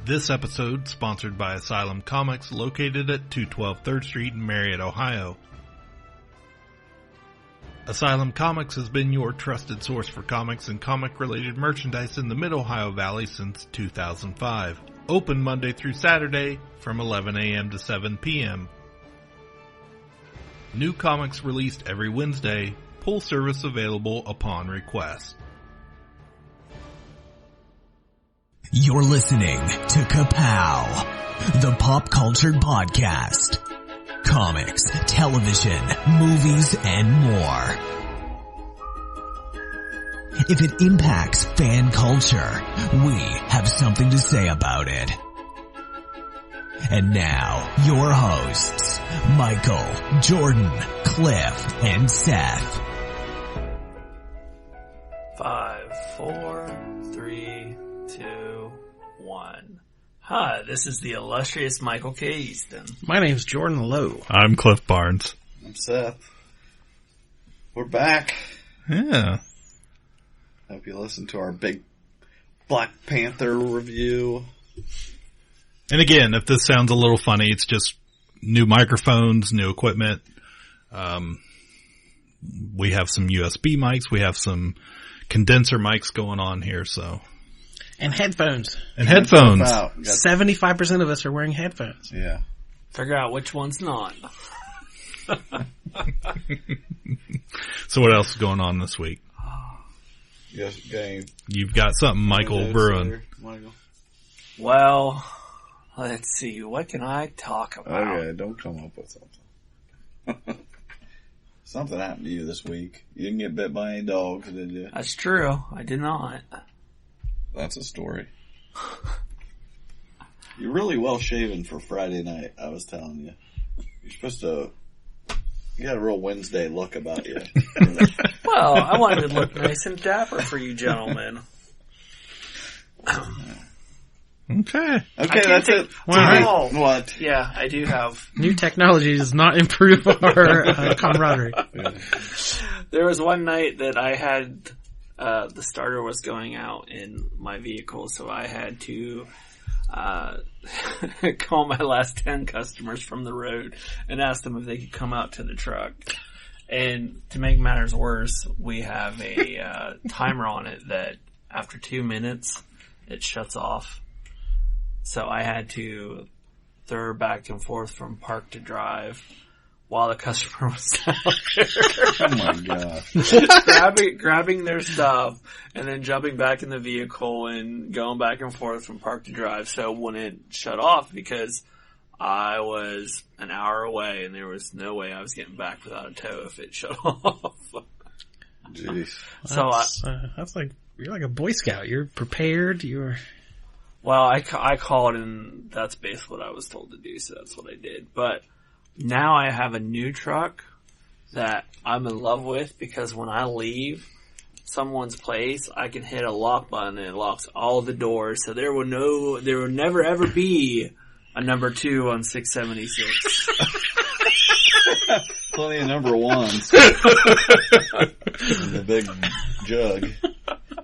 This episode sponsored by Asylum Comics, located at 212 3rd Street in Marietta, Ohio. Asylum Comics has been your trusted source for comics and comic-related merchandise in the Mid-Ohio Valley since 2005. Open Monday through Saturday from 11 a.m. to 7 p.m. New comics released every Wednesday. Pull service available upon request. You're listening to Ka-Pow, the pop culture podcast. Comics, television, movies, and more. If it impacts fan culture, we have something to say about it. And now, your hosts, Michael, Jordan, Cliff, and Seth. 5, 4, 3, 2, 1. Hi, this is the illustrious Michael K. Easton. My name's Jordan Lowe. I'm Cliff Barnes. I'm Seth. We're back. Yeah. Hope you listened to our big Black Panther review. And again, if this sounds a little funny, it's just new microphones, new equipment. We have some USB mics. We have some condenser mics going on here, so. And headphones. And headphones. 75% of us are wearing headphones. Yeah. Figure out which one's not. So what else is going on this week? Yes, game. You've got something, Michael, brewing. Michael. Well, let's see. What can I talk about? Okay, don't come up with something. Something happened to you this week. You didn't get bit by any dogs, did you? That's true. I did not. That's a story. You're really well shaven for Friday night, I was telling you. You're supposed to... You got a real Wednesday look about you. Well, I wanted to look nice and dapper for you gentlemen. Okay, that's it. Wow. What? Yeah, I do have... New technology does not improve our camaraderie. There was one night that I had... the starter was going out in my vehicle, so I had to call my last 10 customers from the road and ask them if they could come out to the truck. And to make matters worse, we have a timer on it that after 2 minutes, it shuts off. So I had to throw back and forth from park to drive while the customer was out there. Oh my gosh. grabbing their stuff and then jumping back in the vehicle and going back and forth from park to drive. So when it shut off, because I was an hour away and there was no way I was getting back without a tow if it shut off. Jeez. So That's like, you're like a Boy Scout. You're prepared. Well, I called and that's basically what I was told to do. So that's what I did. But now I have a new truck that I'm in love with because when I leave someone's place, I can hit a lock button and it locks all the doors. So there will never ever be a number 2 on 676. Plenty of number 1s. The big jug.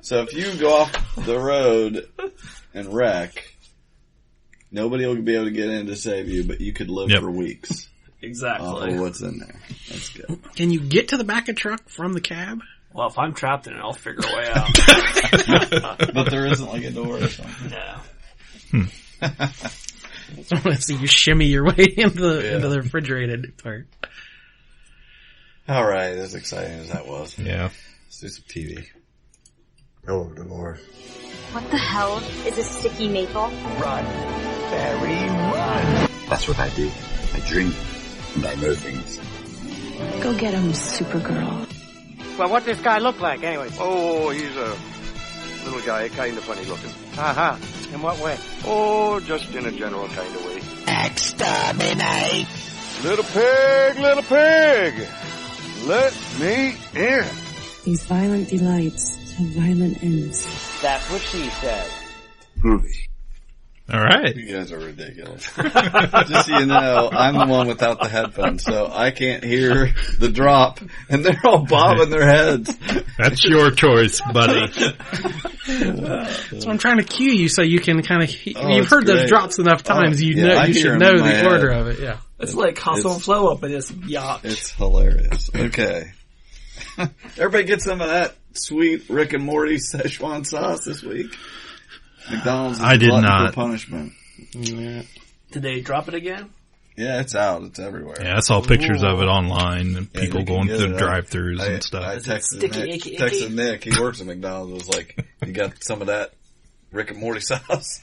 So if you go off the road and wreck, nobody will be able to get in to save you, but you could live for weeks. Exactly. What's in there? That's good. Can you get to the back of the truck from the cab? Well, if I'm trapped in it, I'll figure a way out. But there isn't like a door or something. No. I want to see you shimmy your way into the refrigerated part. All right, as exciting as that was. Yeah. Let's do some TV. Oh, Dolores. What the hell is a sticky maple? Run, Barry, run! That's what I do. I dream, and I know things. Go get him, Supergirl. Well, what does this guy look like, anyways? Oh, he's a little guy, kind of funny looking. Uh-huh. In what way? Oh, just in a general kind of way. Exterminate! Little pig, let me in. These violent delights have violent ends. That's what she said. Movie. All right. You guys are ridiculous. Just so you know, I'm the one without the headphones, so I can't hear the drop, and they're all bobbing their heads. That's your choice, buddy. So I'm trying to cue you so you can kind of. You've heard those drops enough times. You should know the order of it. Yeah. It's like hustle and flow up in this yacht. It's hilarious. Okay. Everybody get some of that sweet Rick and Morty Szechuan sauce this week. McDonald's is I did not. punishment. Yeah. Did they drop it again? Yeah, it's out. It's everywhere. Yeah, I saw pictures of it online and people going through drive-thrus and stuff. I texted Nick. He works at McDonald's. Was like, "You got some of that Rick and Morty sauce?"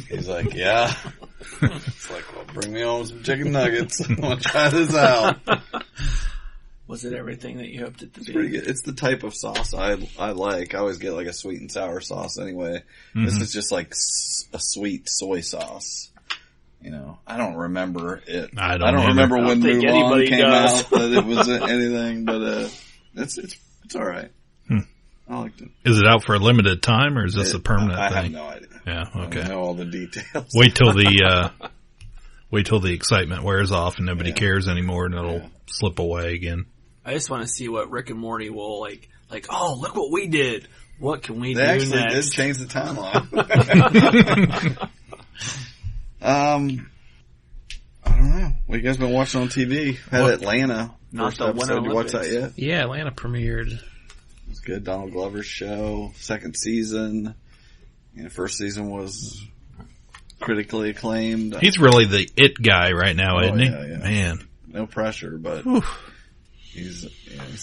He's like, "Yeah." It's like, "Well, bring me home some chicken nuggets. I want to try this out." Was it everything that you hoped it to be? It's pretty good. It's the type of sauce I like. I always get like a sweet and sour sauce anyway. Mm-hmm. This is just like a sweet soy sauce. You know, I don't remember it. I don't remember when Mulan came out that it was anything, but it's all right. I liked it. Is it out for a limited time or is this a permanent thing? I have no idea. Yeah, okay. I don't know all the details. Wait till the excitement wears off and nobody cares anymore and it'll slip away again. I just want to see what Rick and Morty will like, oh, look what we did. What can we do next? They actually did change the timeline. I don't know. What you guys been watching on TV? Had Atlanta. Not first the episode. Winter Did you watch Olympics. that yet? Yeah, Atlanta premiered. It was good. Donald Glover's show. Second season. First season was critically acclaimed. He's really the it guy right now, isn't he? Yeah. Man. No pressure, but he's a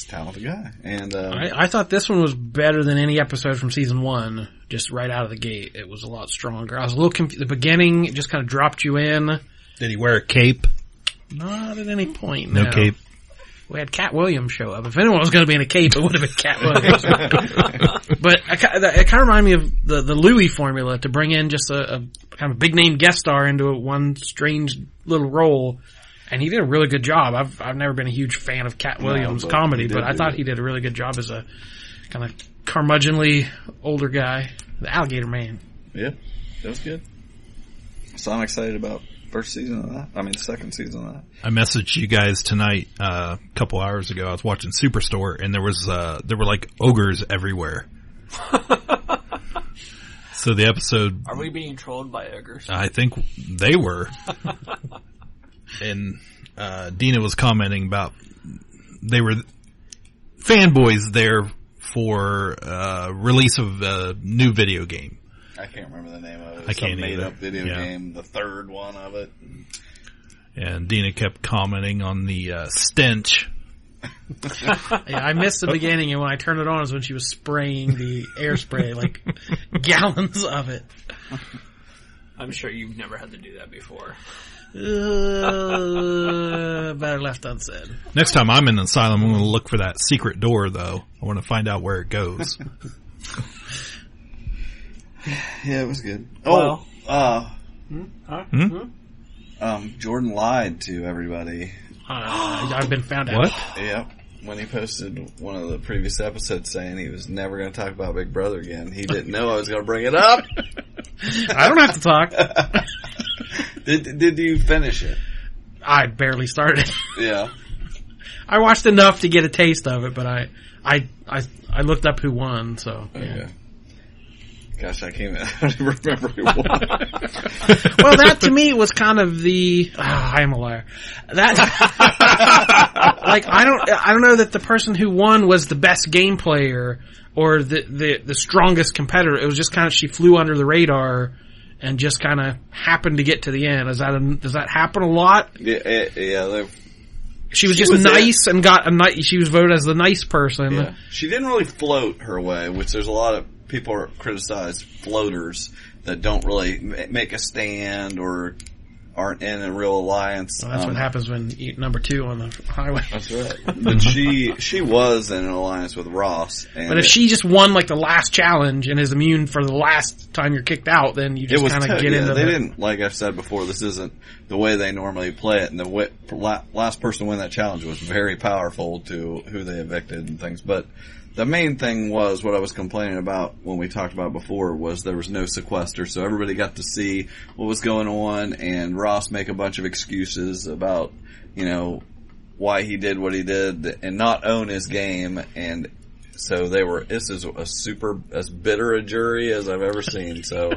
talented guy. And I thought this one was better than any episode from season 1. Just right out of the gate, it was a lot stronger. I was a little confused. The beginning, it just kind of dropped you in. Did he wear a cape? Not at any point. No cape. We had Cat Williams show up. If anyone was going to be in a cape, it would have been Cat Williams. But it kind of reminded me of the Louis formula to bring in just a kind of big name guest star into one strange little role. And he did a really good job. I've never been a huge fan of Cat Williams' comedy, but I thought he did a really good job as a kind of curmudgeonly older guy. The Alligator Man. Yeah, that was good. So I'm excited about second season of that. I messaged you guys tonight, a couple hours ago. I was watching Superstore and there were like ogres everywhere. So the episode. Are we being trolled by ogres? I think they were. And Dina was commenting about they were fanboys there for release of a new video game. I can't remember the name of it. I can't made either. up video game, the third one of it. And Dina kept commenting on the stench. Yeah, I missed the beginning, and when I turned it on is when she was spraying the air spray, like gallons of it. I'm sure you've never had to do that before. Better left unsaid. Next time I'm in the asylum, I'm going to look for that secret door, though. I want to find out where it goes. Yeah, it was good. Well, Jordan lied to everybody. I've been found out. What? Yeah. When he posted one of the previous episodes saying he was never going to talk about Big Brother again, he didn't know I was going to bring it up. I don't have to talk. Did you finish it? I barely started. Yeah. I watched enough to get a taste of it, but I looked up who won, so. Yeah. Okay. Gosh, I don't even remember who won. Well, that to me was kind of the. I am a liar. That like I don't know that the person who won was the best game player or the strongest competitor. It was just kind of she flew under the radar and just kind of happened to get to the end. Does that happen a lot? Yeah. She was nice and got a nice. She was voted as the nice person. Yeah. She didn't really float her way, which there's a lot of people criticize floaters that don't really make a stand or aren't in a real alliance. Well, that's what happens when you eat number 2 on the highway. That's right. But she was in an alliance with Ross. But if she just won like the last challenge and is immune for the last time you're kicked out, then you just kind of get into they didn't, like I've said before, this isn't the way they normally play it. And the last person to win that challenge was very powerful to who they evicted and things. But the main thing was what I was complaining about when we talked about before was there was no sequester, so everybody got to see what was going on, and Ross make a bunch of excuses about, why he did what he did and not own his game, and so this is as bitter a jury as I've ever seen, so.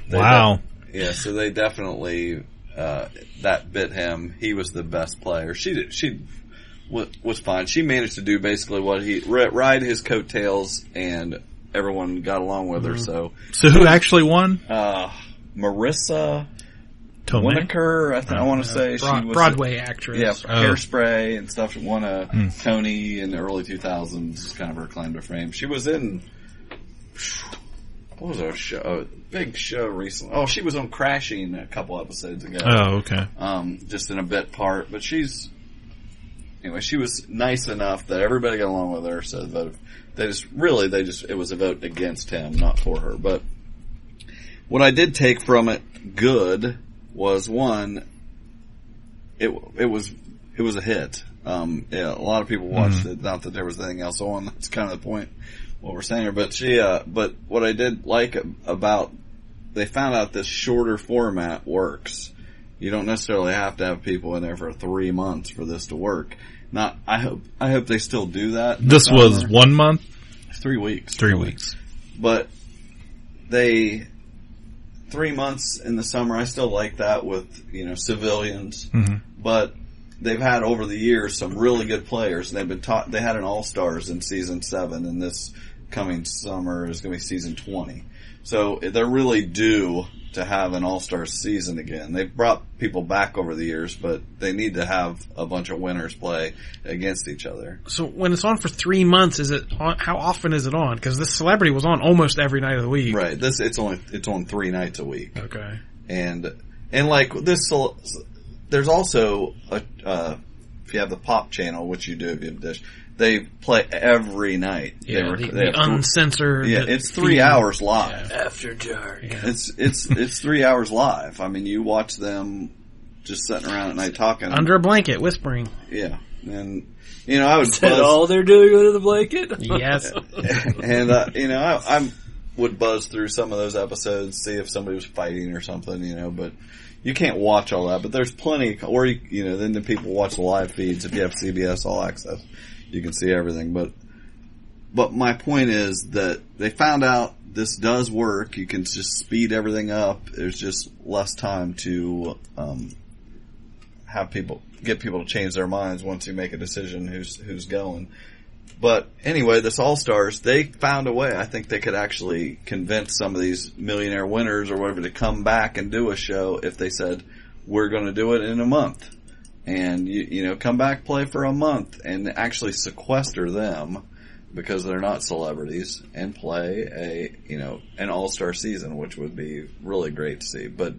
Wow. So they definitely, that bit him. He was the best player. She was fine. She managed to do basically what ride his coattails, and everyone got along with her. So who actually won? Marissa Tomei? Winokur, I want to say she was Broadway actress. Yeah, Hairspray and stuff. She won a Tony in the early 2000s. It's kind of her claim to fame. She was in what was her show? A big show recently. Oh, she was on Crashing a couple episodes ago. Oh, okay. Just in a bit part, but she was nice enough that everybody got along with her. So it was a vote against him, not for her. But what I did take from it good was one, it was a hit. A lot of people watched it. Not that there was anything else on. That's kind of the point. What we're saying here, but what I did like about, they found out this shorter format works. You don't necessarily have to have people in there for 3 months for this to work. I hope they still do that. This was 1 month? 3 weeks. 3 weeks. But 3 months in the summer, I still like that with, civilians. Mm-hmm. But they've had over the years some really good players. They've been they had an All-Stars in season 7, and this coming summer is going to be season 20. So they're really due to have an All-Star season again. They've brought people back over the years, but they need to have a bunch of winners play against each other. So when it's on for 3 months, how often is it on? Because this celebrity was on almost every night of the week. Right. It's on 3 nights a week. Okay. And like this, there's also if you have the Pop channel, which you do if you have Dish, they play every night. Yeah, they uncensored. Yeah, it's 3 hours live. Yeah. After dark. Yeah. It's 3 hours live. I mean, you watch them just sitting around at night talking under a blanket, whispering. Yeah, and I would. Is that all they're doing under the blanket? Yes. And I would buzz through some of those episodes, see if somebody was fighting or something, but. You can't watch all that, but there's plenty, or then the people watch the live feeds. If you have CBS All Access, you can see everything. But my point is that they found out this does work. You can just speed everything up. There's just less time to get people to change their minds once you make a decision who's going. But anyway, this All-Stars, they found a way. I think they could actually convince some of these millionaire winners or whatever to come back and do a show if they said, we're going to do it in a month. And, come back, play for a month, and actually sequester them because they're not celebrities and play an All-Star season, which would be really great to see. But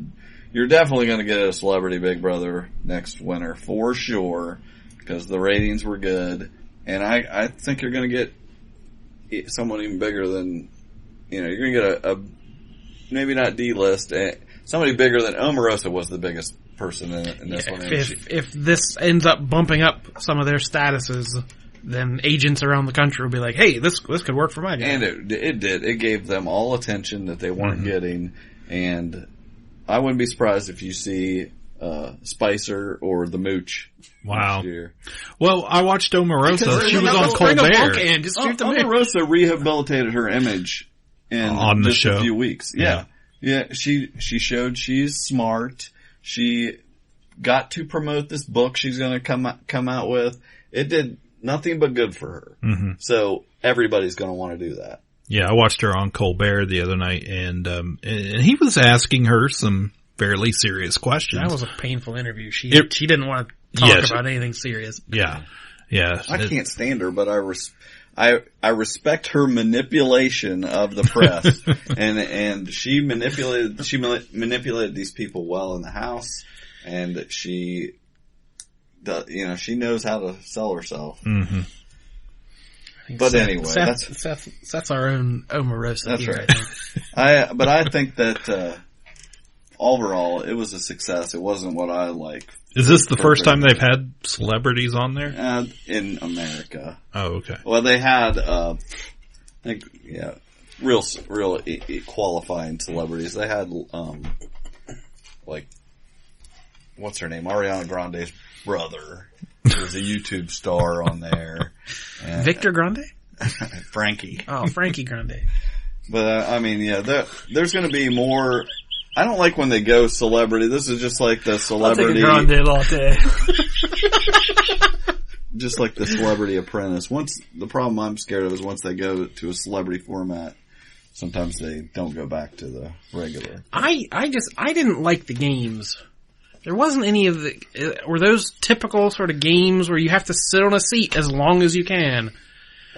you're definitely going to get a Celebrity Big Brother next winter for sure because the ratings were good. And I think you're going to get someone even bigger than, you're going to get a maybe not D-list, somebody bigger than Omarosa was the biggest person in this one. If this ends up bumping up some of their statuses, then agents around the country will be like, hey, this could work for my guy. And it did. It gave them all attention that they weren't getting. And I wouldn't be surprised if you see Spicer or the Mooch. Wow. Well, I watched Omarosa. She was on Colbert. Omarosa rehabilitated her image on the show. A few weeks. Yeah. She showed she's smart. She got to promote this book she's going to come out with. It did nothing but good for her. Mm-hmm. So everybody's going to want to do that. Yeah, I watched her on Colbert the other night, and he was asking her some fairly serious questions. That was a painful interview. She didn't want to talk about anything serious. Yeah. I can't stand her, but I respect her manipulation of the press, and she manipulated these people well in the house, and she knows how to sell herself. Mm-hmm. But anyway, that's our own Omarosa. That's here, right. I think. But I think that overall, it was a success. It wasn't what I like. Is this the first time they've had celebrities on there? In America. Oh, okay. Well, they had, real qualifying celebrities. They had, what's her name? Ariana Grande's brother. He was a YouTube star on there. And, Victor Grande? Frankie. Oh, Frankie Grande. But, there's gonna be more. I don't like when they go celebrity. This is just like the celebrity. I'll take a Grande latte. Just like the Celebrity Apprentice. The problem I'm scared of is once they go to a celebrity format, sometimes they don't go back to the regular. I didn't like the games. There wasn't any of were those typical sort of games where you have to sit on a seat as long as you can?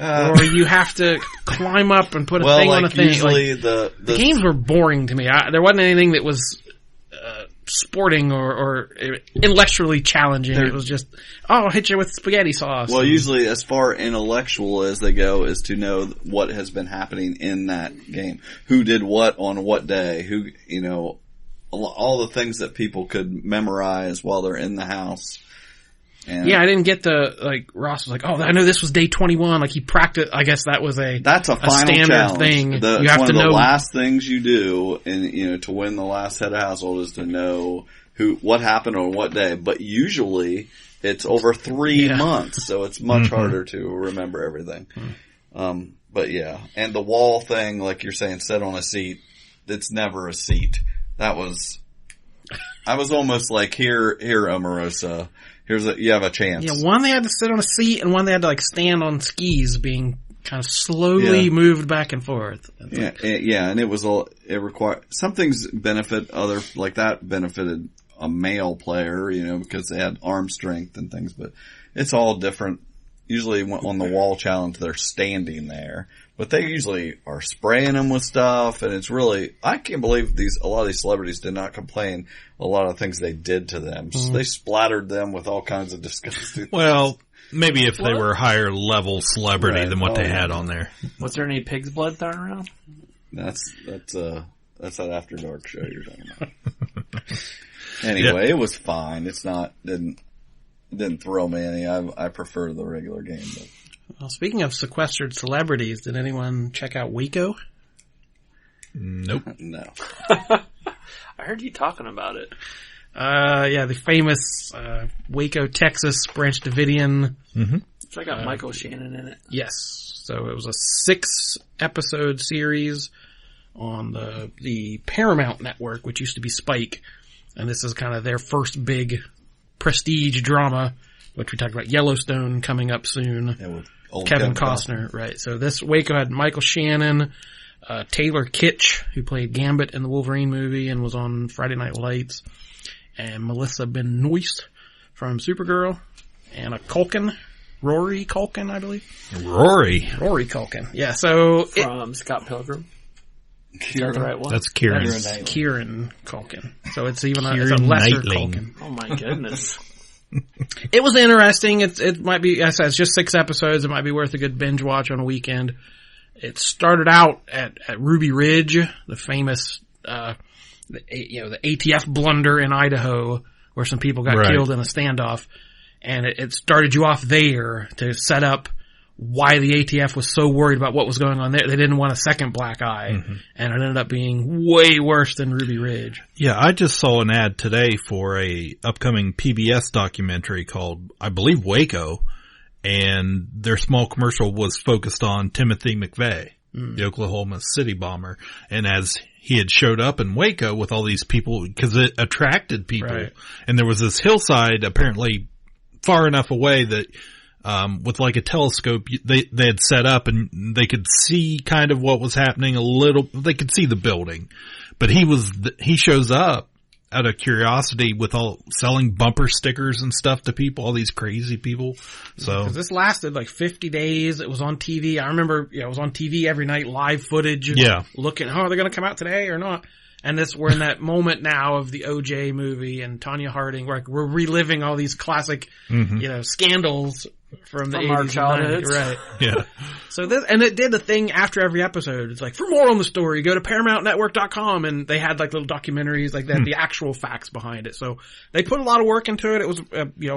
Or you have to climb up and put a thing on a thing. Usually the games were boring to me. There wasn't anything that was sporting or intellectually challenging. It was just, I'll hit you with spaghetti sauce. Well, usually as far intellectual as they go is to know what has been happening in that game. Who did what on what day. Who, all the things that people could memorize while they're in the house. And I didn't get Ross was like, oh, I know this was day 21. Like he practiced, I guess that's a final standard challenge. thing. You have to know. The last things you do and, to win the last head of household is to know what happened on what day. But usually it's over 3 months, so it's much harder to remember everything. But yeah. And the wall thing, like you're saying, sit on a seat, it's never a seat. I was almost like, here, Omarosa. You have a chance. Yeah, one they had to sit on a seat, and one they had to stand on skis, being kind of slowly moved back and forth. And it required some things benefit that benefited a male player, because they had arm strength and things, but it's all different. Usually on the wall challenge, they're standing there, but they usually are spraying them with stuff, and it's really, I can't believe a lot of these celebrities did not complain a lot of things they did to them. They splattered them with all kinds of disgusting. Well, maybe if they were a higher level celebrity than what they had on there. Was there any pig's blood thrown around? That's that After Dark show you're talking about. Anyway, It was fine. Didn't throw me any. I prefer the regular game. But. Well, speaking of sequestered celebrities, did anyone check out Waco? Nope. No. I heard you talking about it. The famous Waco, Texas, Branch Davidian. Mm-hmm. It's got Michael Shannon in it. Yes. So it was a 6-episode series on the Paramount Network, which used to be Spike. And this is kind of their first big prestige drama, which we talked about Yellowstone coming up soon. With Kevin Costner, right. So this Waco had Michael Shannon, Taylor Kitsch, who played Gambit in the Wolverine movie and was on Friday Night Lights, and Melissa Benoist from Supergirl, Anna Culkin, Rory Culkin, I believe. Rory Culkin. Yeah, so from Scott Pilgrim. Is that the right one? That's Kieran. Kieran Culkin. So it's even a lesser Culkin. Oh my goodness. It was interesting. It might be, as I said, it's just 6 episodes. It might be worth a good binge watch on a weekend. It started out at Ruby Ridge, the famous, the ATF blunder in Idaho, where some people got killed in a standoff. And it started you off there to set up why the ATF was so worried about what was going on there. They didn't want a second black eye. Mm-hmm. And it ended up being way worse than Ruby Ridge. Yeah, I just saw an ad today for a upcoming PBS documentary called, I believe, Waco. And their small commercial was focused on Timothy McVeigh, the Oklahoma City bomber. And as he had showed up in Waco with all these people, because it attracted people. Right. And there was this hillside apparently far enough away that with like a telescope, they had set up and they could see kind of what was happening a little. They could see the building, but he shows up out of curiosity with all selling bumper stickers and stuff to people, all these crazy people. So because this lasted like 50 days. It was on TV. I remember, it was on TV every night, live footage. Yeah. Looking, are they going to come out today or not? And we're in that moment now of the OJ movie and Tonya Harding, where we're reliving all these classic, scandals from the 80s our and childhoods. 90s. Right. Yeah. So and it did the thing after every episode. It's like, for more on the story, go to ParamountNetwork.com, and they had like little documentaries like that, the actual facts behind it. So they put a lot of work into it. It was,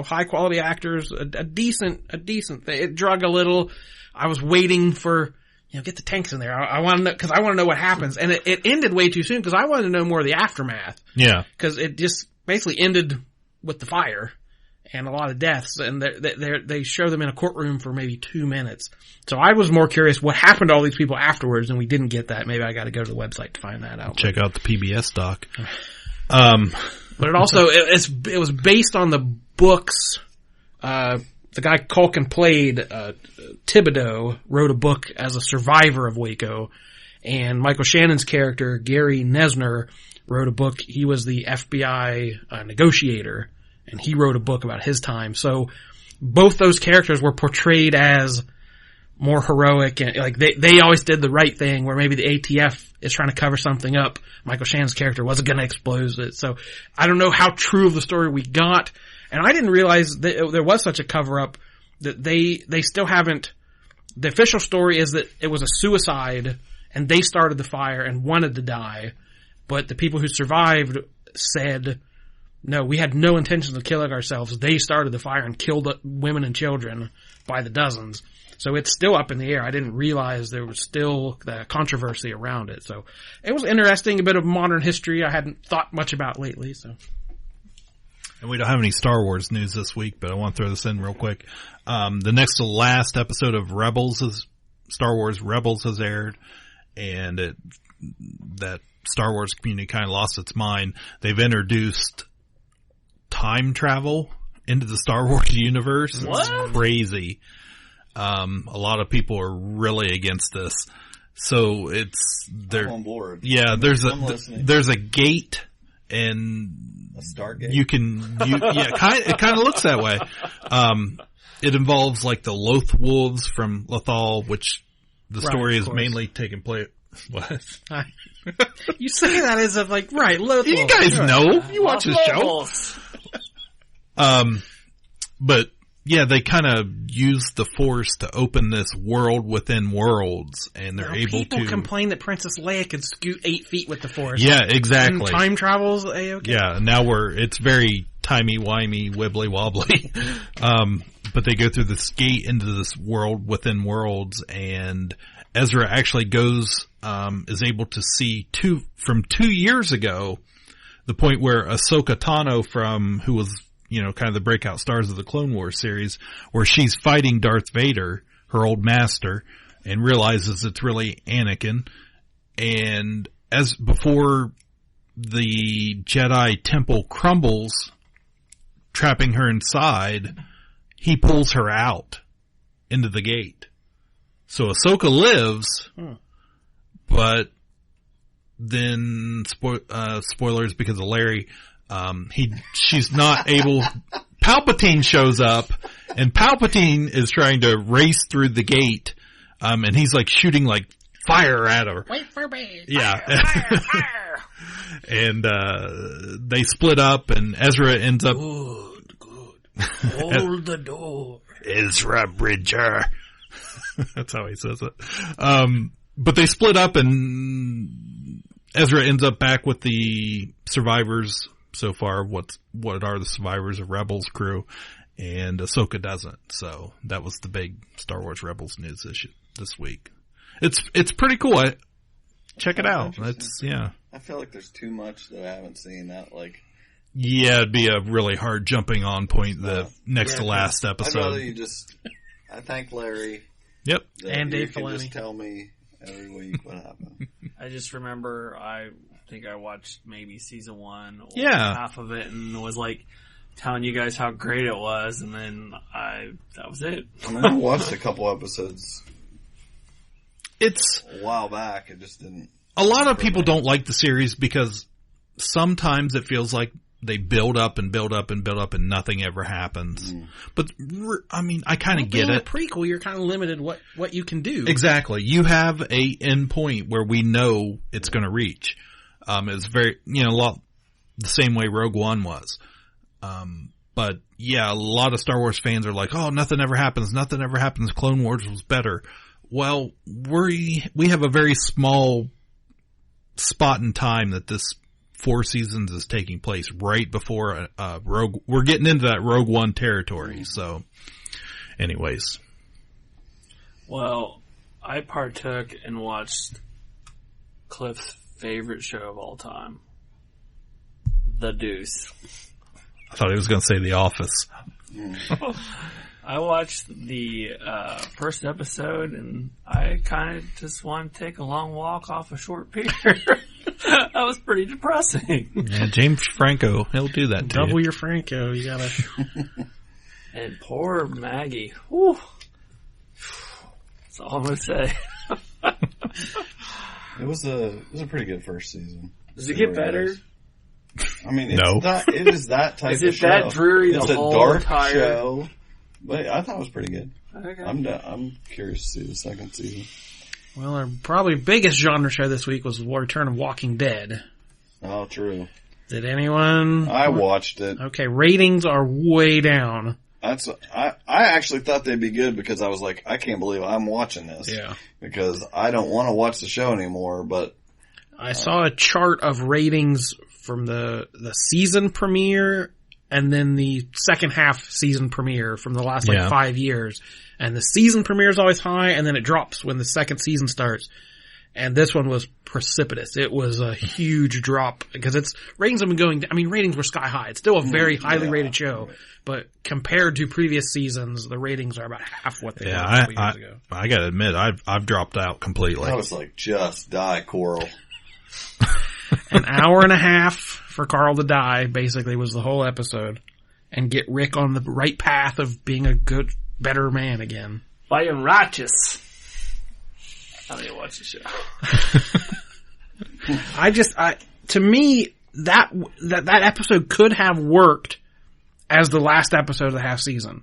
high quality actors, a decent thing. It drug a little. I was waiting for, get the tanks in there. I want to know, cause I want to know what happens. And it ended way too soon, cause I wanted to know more of the aftermath. Yeah. Cause it just basically ended with the fire and a lot of deaths, and they show them in a courtroom for maybe 2 minutes. So I was more curious what happened to all these people afterwards, and we didn't get that. Maybe I got to go to the website to find that out. Check out the PBS doc. But it also it was based on the books. The guy Culkin played, Thibodeau, wrote a book as a survivor of Waco, and Michael Shannon's character Gary Nesner wrote a book. He was the FBI negotiator, and he wrote a book about his time. So both those characters were portrayed as more heroic, and like they always did the right thing, where maybe the ATF is trying to cover something up. Michael Shannon's character wasn't going to expose it. So I don't know how true of the story we got, and I didn't realize that there was such a cover up, that they still haven't. The official story is that it was a suicide and they started the fire and wanted to die, but the people who survived said, no, we had no intentions of killing ourselves. They started the fire and killed women and children by the dozens. So it's still up in the air. I didn't realize there was still the controversy around it. So it was interesting, a bit of modern history I hadn't thought much about lately. So, and we don't have any Star Wars news this week, but I want to throw this in real quick. The next to last episode of Star Wars Rebels has aired, and that Star Wars community kind of lost its mind. They've introduced time travel into the Star Wars universe. What? It's crazy. A lot of people are really against this. So they're I'm on board. Yeah, there's a gate, and a Stargate. It kind of looks that way. It involves like the Loth Wolves from Lothal, which the story is mainly taking place. What? You say that as if like, right, Loth Wolves. You guys know. You watch the show. But yeah, they kind of use the Force to open this world within worlds, and they're able to. People complain that Princess Leia could scoot 8 feet with the Force. Yeah, exactly. And time travels, A-okay. Yeah, now it's very timey-wimey, wibbly-wobbly. But they go through this gate into this world within worlds, and Ezra actually is able to see from 2 years ago, the point where Ahsoka Tano who was, kind of the breakout stars of the Clone Wars series, where she's fighting Darth Vader, her old master, and realizes it's really Anakin. And as before the Jedi temple crumbles, trapping her inside, he pulls her out into the gate. So Ahsoka lives, but then spoilers because of Larry, she's not able. Palpatine shows up, and Palpatine is trying to race through the gate, and he's like shooting like fire at her. Wait for me. Yeah. Fire. And they split up, and Ezra ends up. Good. Hold the door. Ezra Bridger. That's how he says it. But they split up, and Ezra ends up back with the survivors so far. What are the survivors of Rebels crew, and Ahsoka doesn't. So that was the big Star Wars Rebels news this week. It's pretty cool. Check it out. I feel like there's too much that I haven't seen that Yeah, it'd be a really hard jumping on point. The next to last episode. I'd rather you I thank Larry. Yep. And Dave Filoni. Filoni. Just tell me every week what happened. I just remember I think I watched maybe season 1 or half of it, and was like telling you guys how great it was, and then that was it. I watched a couple episodes. It's a while back. It just didn't. A lot of people don't like the series because sometimes it feels like they build up and build up and build up and nothing ever happens. But I mean, I kind of get it. A prequel, you're kind of limited what you can do. Exactly. You have a end point where we know it's going to reach. It's very, a lot the same way Rogue One was. But yeah, a lot of Star Wars fans are like, oh, nothing ever happens. Clone Wars was better. Well, we have a very small spot in time that this 4 seasons is taking place right before we're getting into that Rogue One territory. So anyways. Well, I partook and watched Cliff's favorite show of all time, The Deuce. I thought he was going to say The Office. I watched the first episode, and I kind of just wanted to take a long walk off a short pier. That was pretty depressing. Yeah, James Franco, he'll do that to Double you. your Franco, you gotta... And poor Maggie. Whew. That's all I'm going to say. It was a pretty good first season. Does it get better? I mean, it is that type of show. Is it that dreary it's the whole dark entire show? But I thought it was pretty good. Okay. I'm curious to see the second season. Well, our probably biggest genre show this week was the return of Walking Dead. Oh, true. Did anyone? I watched it. Okay, ratings are way down. I actually thought they'd be good because I was like, I can't believe I'm watching this. Yeah. Because I don't want to watch the show anymore, but... I saw a chart of ratings from the season premiere and then the second half season premiere from the last 5 years. And the season premiere is always high and then it drops when the second season starts. And this one was precipitous. It was a huge drop because ratings have been going, ratings were sky high. It's still a very highly rated show, but compared to previous seasons, the ratings are about half what they were a couple years ago. I gotta admit, I've dropped out completely. I was like, just die, Coral. An hour and a half for Carl to die, basically, was the whole episode. And get Rick on the right path of being a good, better man again. Being righteous. I need to watch the show. To me, that episode could have worked as the last episode of the half season.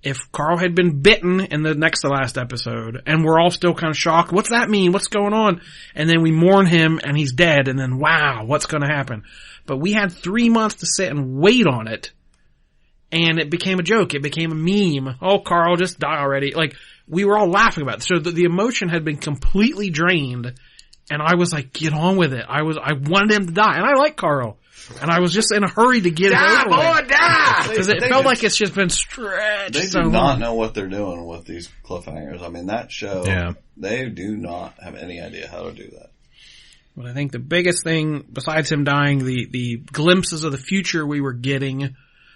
If Carl had been bitten in the next to last episode, and we're all still kind of shocked, what's that mean? What's going on? And then we mourn him and he's dead, and then wow, what's going to happen? But we had 3 months to sit and wait on it, and it became a joke. It became a meme. Oh, Carl, just die already. Like, we were all laughing about it. So the emotion had been completely drained, and I was like, get on with it. I wanted him to die, and I like Carl. And I was just in a hurry to get it over with. Die! Because it felt like it's just been stretched. They do not know what they're doing with these cliffhangers. I mean, that show, they do not have any idea how to do that. But I think the biggest thing, besides him dying, the glimpses of the future we were getting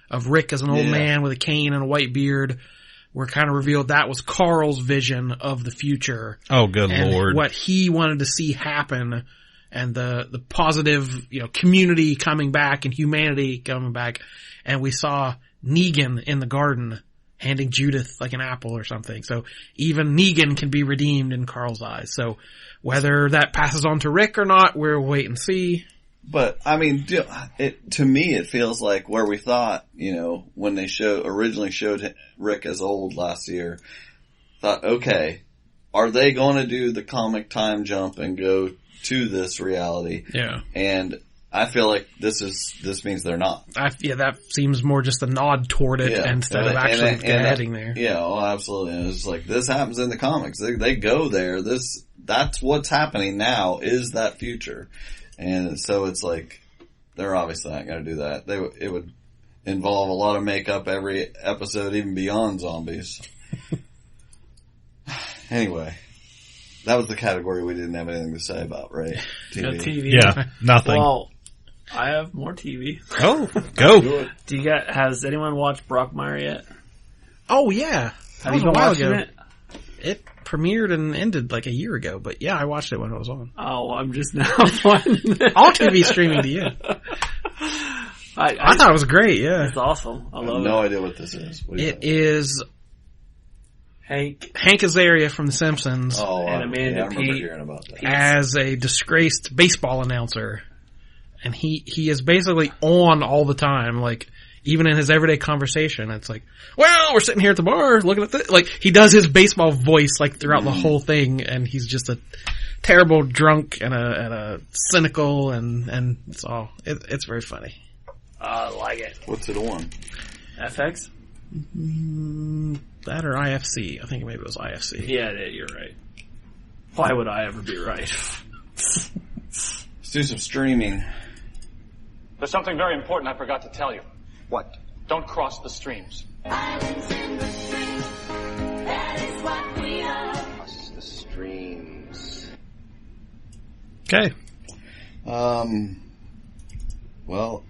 of Rick as an old man with a cane and a white beard were kind of revealed that was Carl's vision of the future. Oh, good Lord. What he wanted to see happen. And the positive, community coming back and humanity coming back. And we saw Negan in the garden handing Judith like an apple or something. So even Negan can be redeemed in Carl's eyes. So whether that passes on to Rick or not, we'll wait and see. But, to me, it feels like where we thought, when they originally showed Rick as old last year, thought, okay, are they going to do the comic time jump and go to this reality? Yeah. And I feel like this means they're not. That seems more just a nod toward it instead of actually heading there. Yeah, well, absolutely. And it's like, this happens in the comics. They go there. That's what's happening now is that future. And so it's like, they're obviously not going to do that. It would involve a lot of makeup every episode, even beyond zombies. Anyway. That was the category we didn't have anything to say about, right? TV. Yeah, nothing. Well, I have more TV. Oh, go. Has anyone watched Brockmire yet? Oh, yeah. Have you been watching it? It premiered and ended like a year ago, but yeah, I watched it when it was on. Oh, I'm just now finding it. All TV streaming to you. I thought it was great, yeah. It's awesome. I love it. No idea what this is. It is Hank Azaria from The Simpsons. Oh, and Amanda I remember hearing about that. As a disgraced baseball announcer. And he is basically on all the time, like, even in his everyday conversation, it's like, well, we're sitting here at the bar looking at this. Like, he does his baseball voice, like, throughout the whole thing, and he's just a terrible drunk and a cynical and it's very funny. I like it. What's it on? FX? That or IFC. I think maybe it was IFC. Yeah, you're right. Why would I ever be right? Let's do some streaming. There's something very important I forgot to tell you. What? Don't cross the streams. Islands in the stream, that is what we are. Cross the streams. Okay. Well,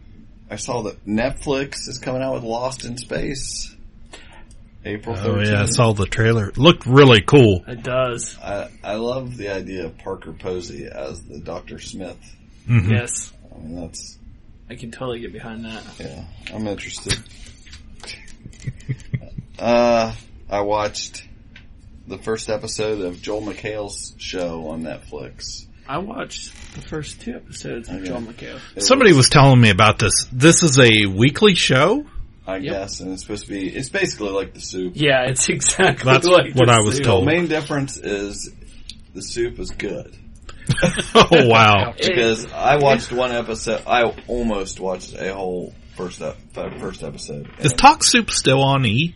I saw that Netflix is coming out with Lost in Space. April 13th. Oh yeah, I saw the trailer. It looked really cool. It does. I love the idea of Parker Posey as the Dr. Smith. Mm-hmm. Yes. I mean, I can totally get behind that. Yeah, I'm interested. I watched the first episode of Joel McHale's show on Netflix. I watched the first 2 episodes of Joel McHale. Somebody was telling me about this. This is a weekly show? I guess, and it's supposed to be, it's basically like The Soup. Yeah, it's exactly That's like what I was soup. told. The main difference is The Soup is good. Oh, wow. Because I watched one episode, I almost watched a whole first episode. Is Talk Soup still on E?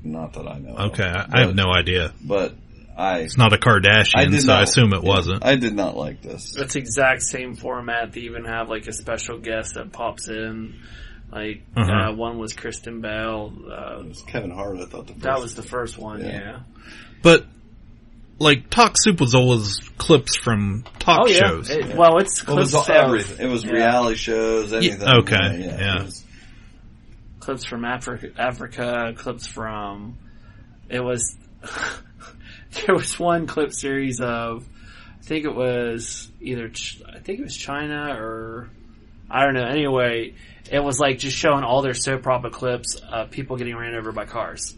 Not that I know. Okay, I have no idea. But it's not a Kardashian, so I assume it wasn't. I did not like this. It's exact same format. They even have like a special guest that pops in. Like one was Kristen Bell. It was Kevin Hart. I thought that was the first one. Yeah. But like Talk Soup was always clips from talk shows. It was everything. It was reality shows. Anything. Yeah, okay. Yeah. Clips from Africa. Clips from. It was. There was one clip series of. I think it was China or. I don't know. Anyway, it was like just showing all their soap opera clips of people getting ran over by cars.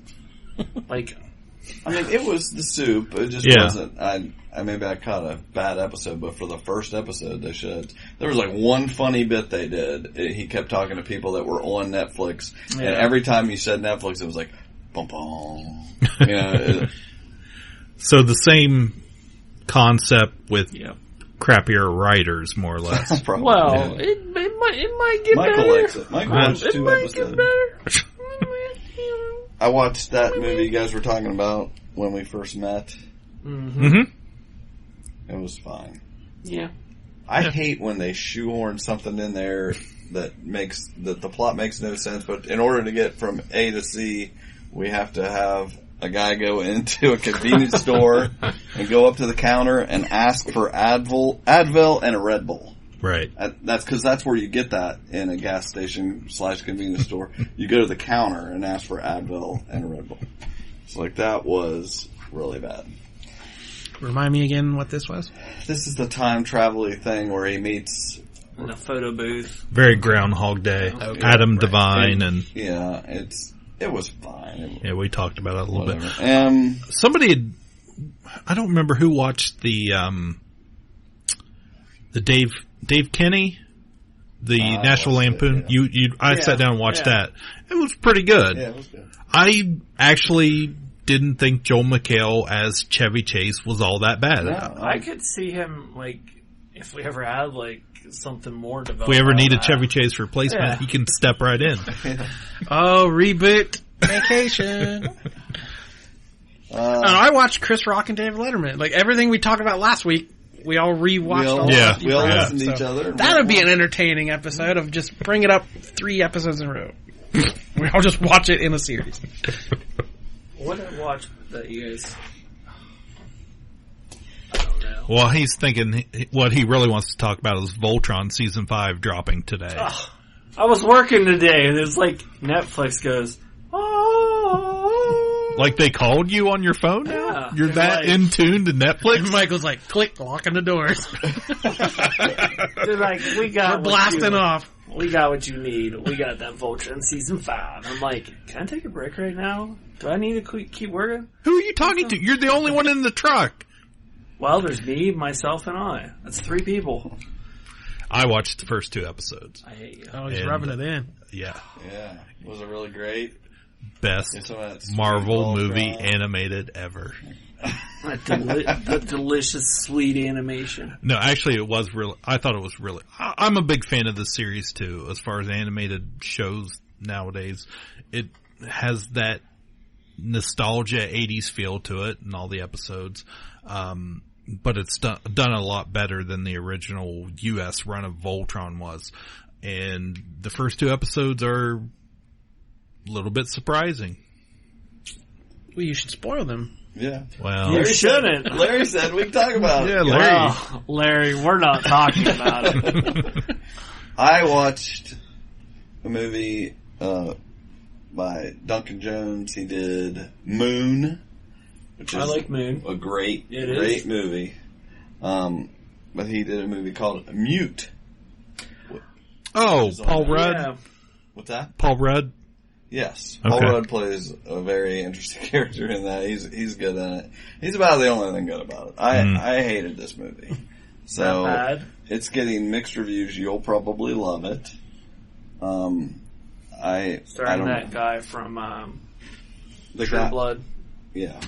Like, I mean, it was The Soup. It just wasn't. Maybe I caught a bad episode, but for the first episode, they should. There was like one funny bit they did. He kept talking to people that were on Netflix, and every time he said Netflix, it was like, bum bum. So the same concept with. Crappier writers, more or less. It might get better. Michael likes it. Michael watched 2 episodes. I watched that movie you guys were talking about when we first met. Mm-hmm. It was fine. Yeah. I hate when they shoehorn something in there that the plot makes no sense, but in order to get from A to C, we have to have a guy go into a convenience store and go up to the counter and ask for Advil and a Red Bull. Right. That's because that's where you get that in a gas station / convenience store. You go to the counter and ask for Advil and a Red Bull. So like that was really bad. Remind me again what this was? This is the time travel-y thing where he meets in a photo booth. Very Groundhog Day. Okay. Adam Devine and it was fine. We talked about it a little bit. Somebody I don't remember who watched the Dave Kenny, the National Lampoon. I sat down and watched that. It was pretty good. Yeah, it was good. I actually didn't think Joel McHale as Chevy Chase was all that bad. No, I could see him if we ever had something more developed. If we ever need a Chevy Chase replacement, he can step right in. Oh, reboot vacation. I watched Chris Rock and David Letterman. Like everything we talked about last week, we all rewatched. We all listened to each other. That would be an entertaining episode of just bring it up 3 episodes in a row. We all just watch it in a series. What did I watch that you guys? I don't know. Well, he's thinking what he really wants to talk about is Voltron Season 5 dropping today. I was working today, and it's like Netflix goes, Like they called you on your phone now? Yeah. You're that in tune to Netflix? And Michael's like, click, locking the doors. They're like, we're blasting off. We got what you need. We got that Voltron Season 5. I'm like, can I take a break right now? Do I need to keep working? Who are you talking to? You're the only one in the truck. Well, there's me, myself, and I. That's 3 people. I watched the first 2 episodes. I hate you. Oh, he's rubbing it in. Yeah. Yeah. Was it really great? Best Marvel movie animated ever. The delicious, sweet animation. No, actually, it was really. I thought it was really. I'm a big fan of the series too. As far as animated shows nowadays, it has that nostalgia 80s feel to it in all the episodes. But it's done a lot better than the original US run of Voltron was. And the first 2 episodes are a little bit surprising. Well, you should spoil them. Yeah. Well, you shouldn't. Larry said we can talk about it. Yeah, Larry. Well, Larry, we're not talking about it. I watched a movie by Duncan Jones. He did Moon, which is I like Moon. A great movie. But he did a movie called Mute. Oh, Paul Rudd. Yeah. What's that? Paul Rudd. Yes. Okay. Paul Rudd plays a very interesting character in that. He's good in it. He's about the only thing good about it. I hated this movie. So not bad. It's getting mixed reviews. You'll probably love it. Starring that guy from True Blood. Yeah.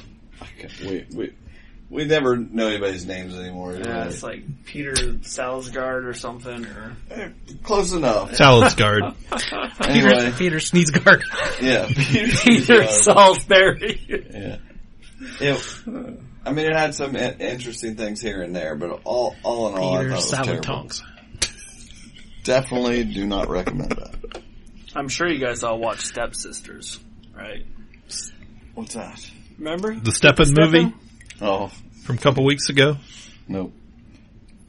We never know anybody's names anymore. Yeah, it's like Peter Sarsgaard or something. Close enough. Sarsgaard. Anyway. Peter Sneedsgaard. Yeah. Peter Salisbury. Yeah. It had some interesting things here and there, but all in all, Peter I thought it was terrible. Definitely do not recommend that. I'm sure you guys all watched Stepsisters, right? What's that? Remember? The Steppen movie? Oh. From a couple weeks ago? Nope.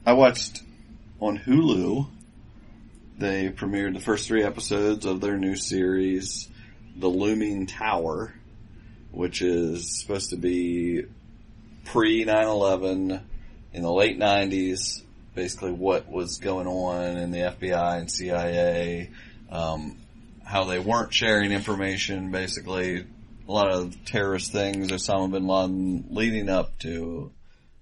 I watched on Hulu, they premiered the first 3 episodes of their new series, The Looming Tower, which is supposed to be pre-9/11 in the late 90s, basically what was going on in the FBI and CIA, how they weren't sharing information, basically a lot of terrorist things, Osama bin Laden leading up to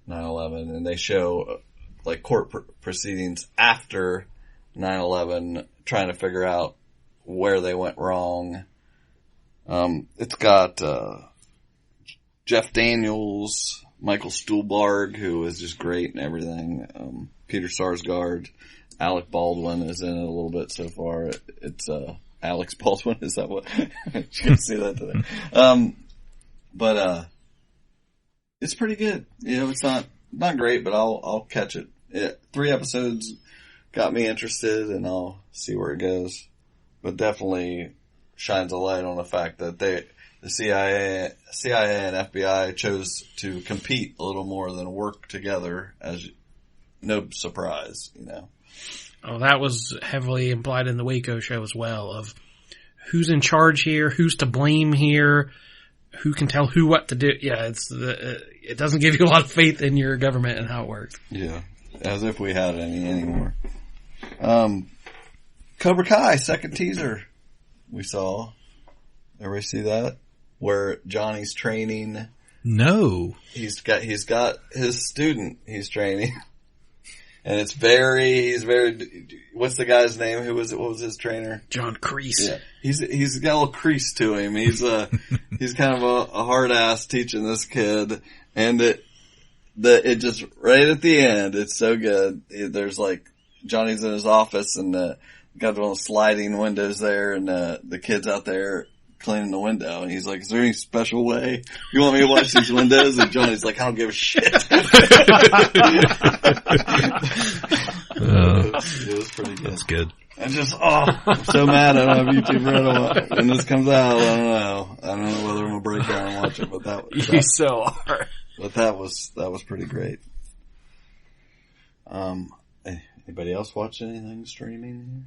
9/11, and they show like court proceedings after 9/11, trying to figure out where they went wrong. It's got Jeff Daniels, Michael Stuhlbarg, who is just great and everything. Peter Sarsgaard, Alec Baldwin is in it a little bit so far. It's Alex Baldwin, is that what? You can see that today. But it's pretty good. It's not great, but I'll catch it. 3 episodes got me interested, and I'll see where it goes. But definitely shines a light on the fact that the CIA and FBI chose to compete a little more than work together, as no surprise, Oh, that was heavily implied in the Waco show as well, of who's in charge here, who's to blame here, who can tell who what to do. Yeah, it doesn't give you a lot of faith in your government and how it works. Yeah, as if we had any anymore. Cobra Kai, second teaser we saw. Everybody see that? Where Johnny's training. No. He's got his student he's training. And he's very, what's the guy's name? What was his trainer? John Kreese. Yeah. He's got a little crease to him. He's kind of a hard ass teaching this kid. And it just, right at the end, it's so good. There's like, Johnny's in his office and, got one of the sliding windows there, and, the kid's out there cleaning the window, and he's like, is there any special way you want me to watch these windows? And Johnny's like, I don't give a shit. It was pretty good. That's good. I'm just, I'm so mad I don't have YouTube Red when this comes out. I don't know whether I'm gonna break down and watch it, but you so are. But that was pretty great. Anybody else watch anything streaming here?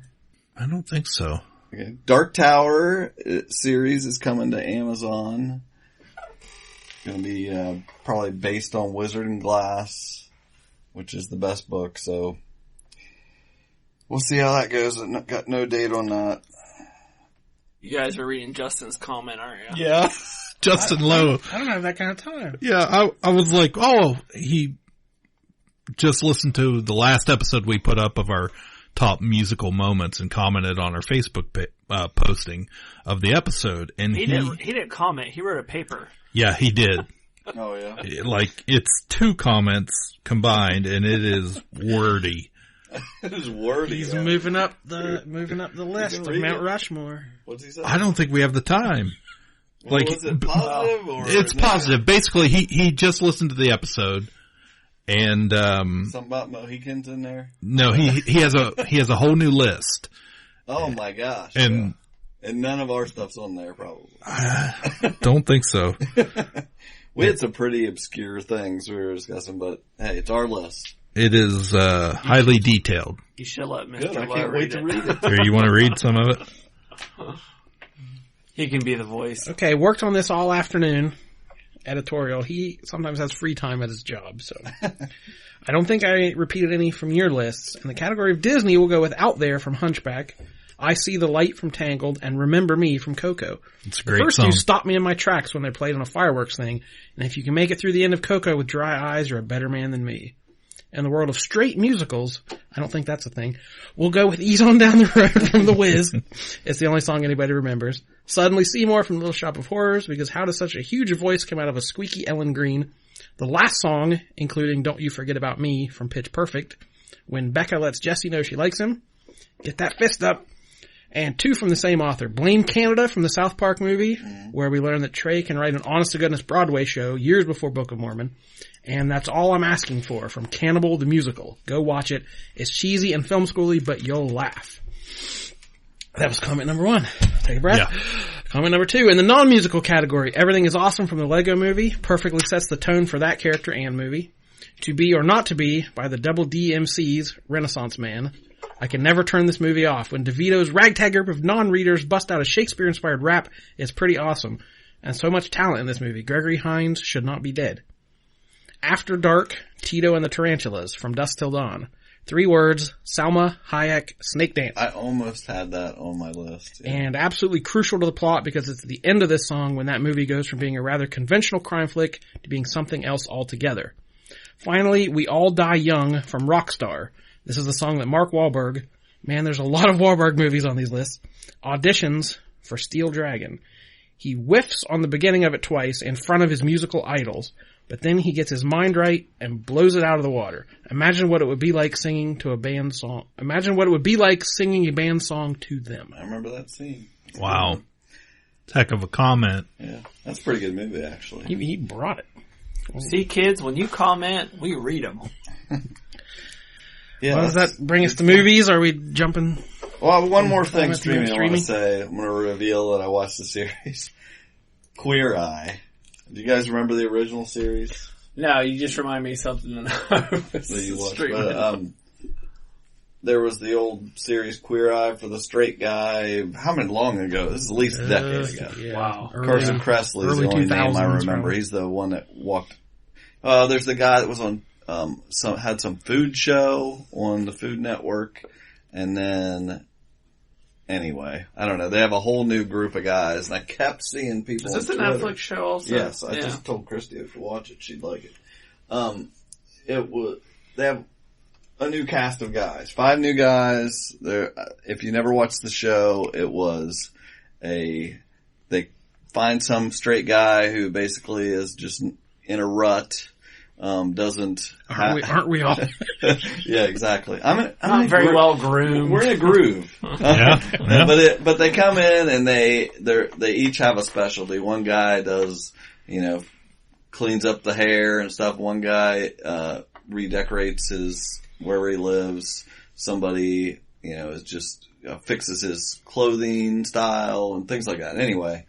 I don't think so. Okay. Dark Tower series is coming to Amazon. Going to be probably based on Wizard and Glass, which is the best book. So we'll see how that goes. Got no date on that. You guys are reading Justin's comment, aren't you? Yeah, Justin Lowe. I don't have that kind of time. Yeah, I was like, he just listened to the last episode we put up of our top musical moments and commented on our Facebook posting of the episode. And he didn't comment. He wrote a paper. Yeah, he did. Oh yeah. Like, it's 2 comments combined, and it is wordy. It is wordy. He's moving up the list of Mount Rushmore. What's he say? I don't think we have the time. Well, was it positive or it's positive. Basically, he just listened to the episode, and something about Mohicans in there. No, he has a whole new list. Oh my gosh! And none of our stuff's on there, probably. Don't think so. We had some pretty obscure things we were discussing, but hey, it's our list. It is highly detailed. You should let Mr. Good, I Lowe can't wait to read it. Here, you want to read some of it? He can be the voice. Okay, worked on this all afternoon. Editorial. He sometimes has free time at his job, so I don't think I repeated any from your lists. In the category of Disney, we'll go with Out There from Hunchback, I See the Light from Tangled, and Remember Me from Coco. It's a great the first song. two stopped me in my tracks when they're played on a fireworks thing, and if you can make it through the end of Coco with dry eyes, you're a better man than me. In the world of straight musicals, I don't think that's a thing, we'll go with Ease On Down the Road from The Wiz. It's the only song anybody remembers. Suddenly Seymour from Little Shop of Horrors, because how does such a huge voice come out of a squeaky Ellen Green? The last song, including Don't You Forget About Me from Pitch Perfect, when Becca lets Jesse know she likes him. Get that fist up. And 2 from the same author, Blame Canada from the South Park movie, where we learn that Trey can write an honest-to-goodness Broadway show years before Book of Mormon. And That's All I'm Asking For from Cannibal the Musical. Go watch it. It's cheesy and film schooly, but you'll laugh. That was comment number 1. Take a breath. Yeah. Comment number 2. In the non-musical category, Everything is Awesome from the Lego Movie. Perfectly sets the tone for that character and movie. To Be or Not to Be by the Double DMC's Renaissance Man. I can never turn this movie off. When DeVito's ragtag group of non-readers bust out a Shakespeare-inspired rap, it's pretty awesome. And so much talent in this movie. Gregory Hines should not be dead. After Dark, Tito and the Tarantulas from Dusk Till Dawn. 3 words, Salma Hayek Snake Dance. I almost had that on my list. Yeah. And absolutely crucial to the plot because it's the end of this song when that movie goes from being a rather conventional crime flick to being something else altogether. Finally, We All Die Young from Rockstar. This is the song that Mark Wahlberg, man, there's a lot of Wahlberg movies on these lists, auditions for Steel Dragon. He whiffs on the beginning of it twice in front of his musical idols, but then he gets his mind right and blows it out of the water. Imagine what it would be like singing to a band song. Imagine what it would be like singing a band song to them. I remember that scene. Wow. Heck of a comment. Yeah, that's a pretty good movie, actually. He brought it. See, kids, when you comment, we read them. Yeah, well, does that bring us to movies? Are we jumping? Well, one more thing streaming I want to say. I'm going to reveal that I watched the series Queer Eye. Do you guys remember the original series? No, you just remind me of something that you watched. But, there was the old series Queer Eye for the straight guy. How many long ago? This is at least a decade ago. Yeah. Wow. Carson Kressley is the only name I remember. Probably. He's the one that walked. There's the guy that was on had some food show on the Food Network, and then anyway, I don't know. They have a whole new group of guys, and I kept seeing people. Is this a Netflix show also? Yes, I just told Christy if you watch it, she'd like it. They have a new cast of guys, 5 new guys. If you never watched the show, it was they find some straight guy who basically is just in a rut. Aren't we all? Yeah, exactly. I'm not very well groomed. We're in a groove. Yeah. But they come in and they each have a specialty. One guy does, cleans up the hair and stuff. One guy, redecorates where he lives. Somebody, is just, fixes his clothing style and things like that. Anyway.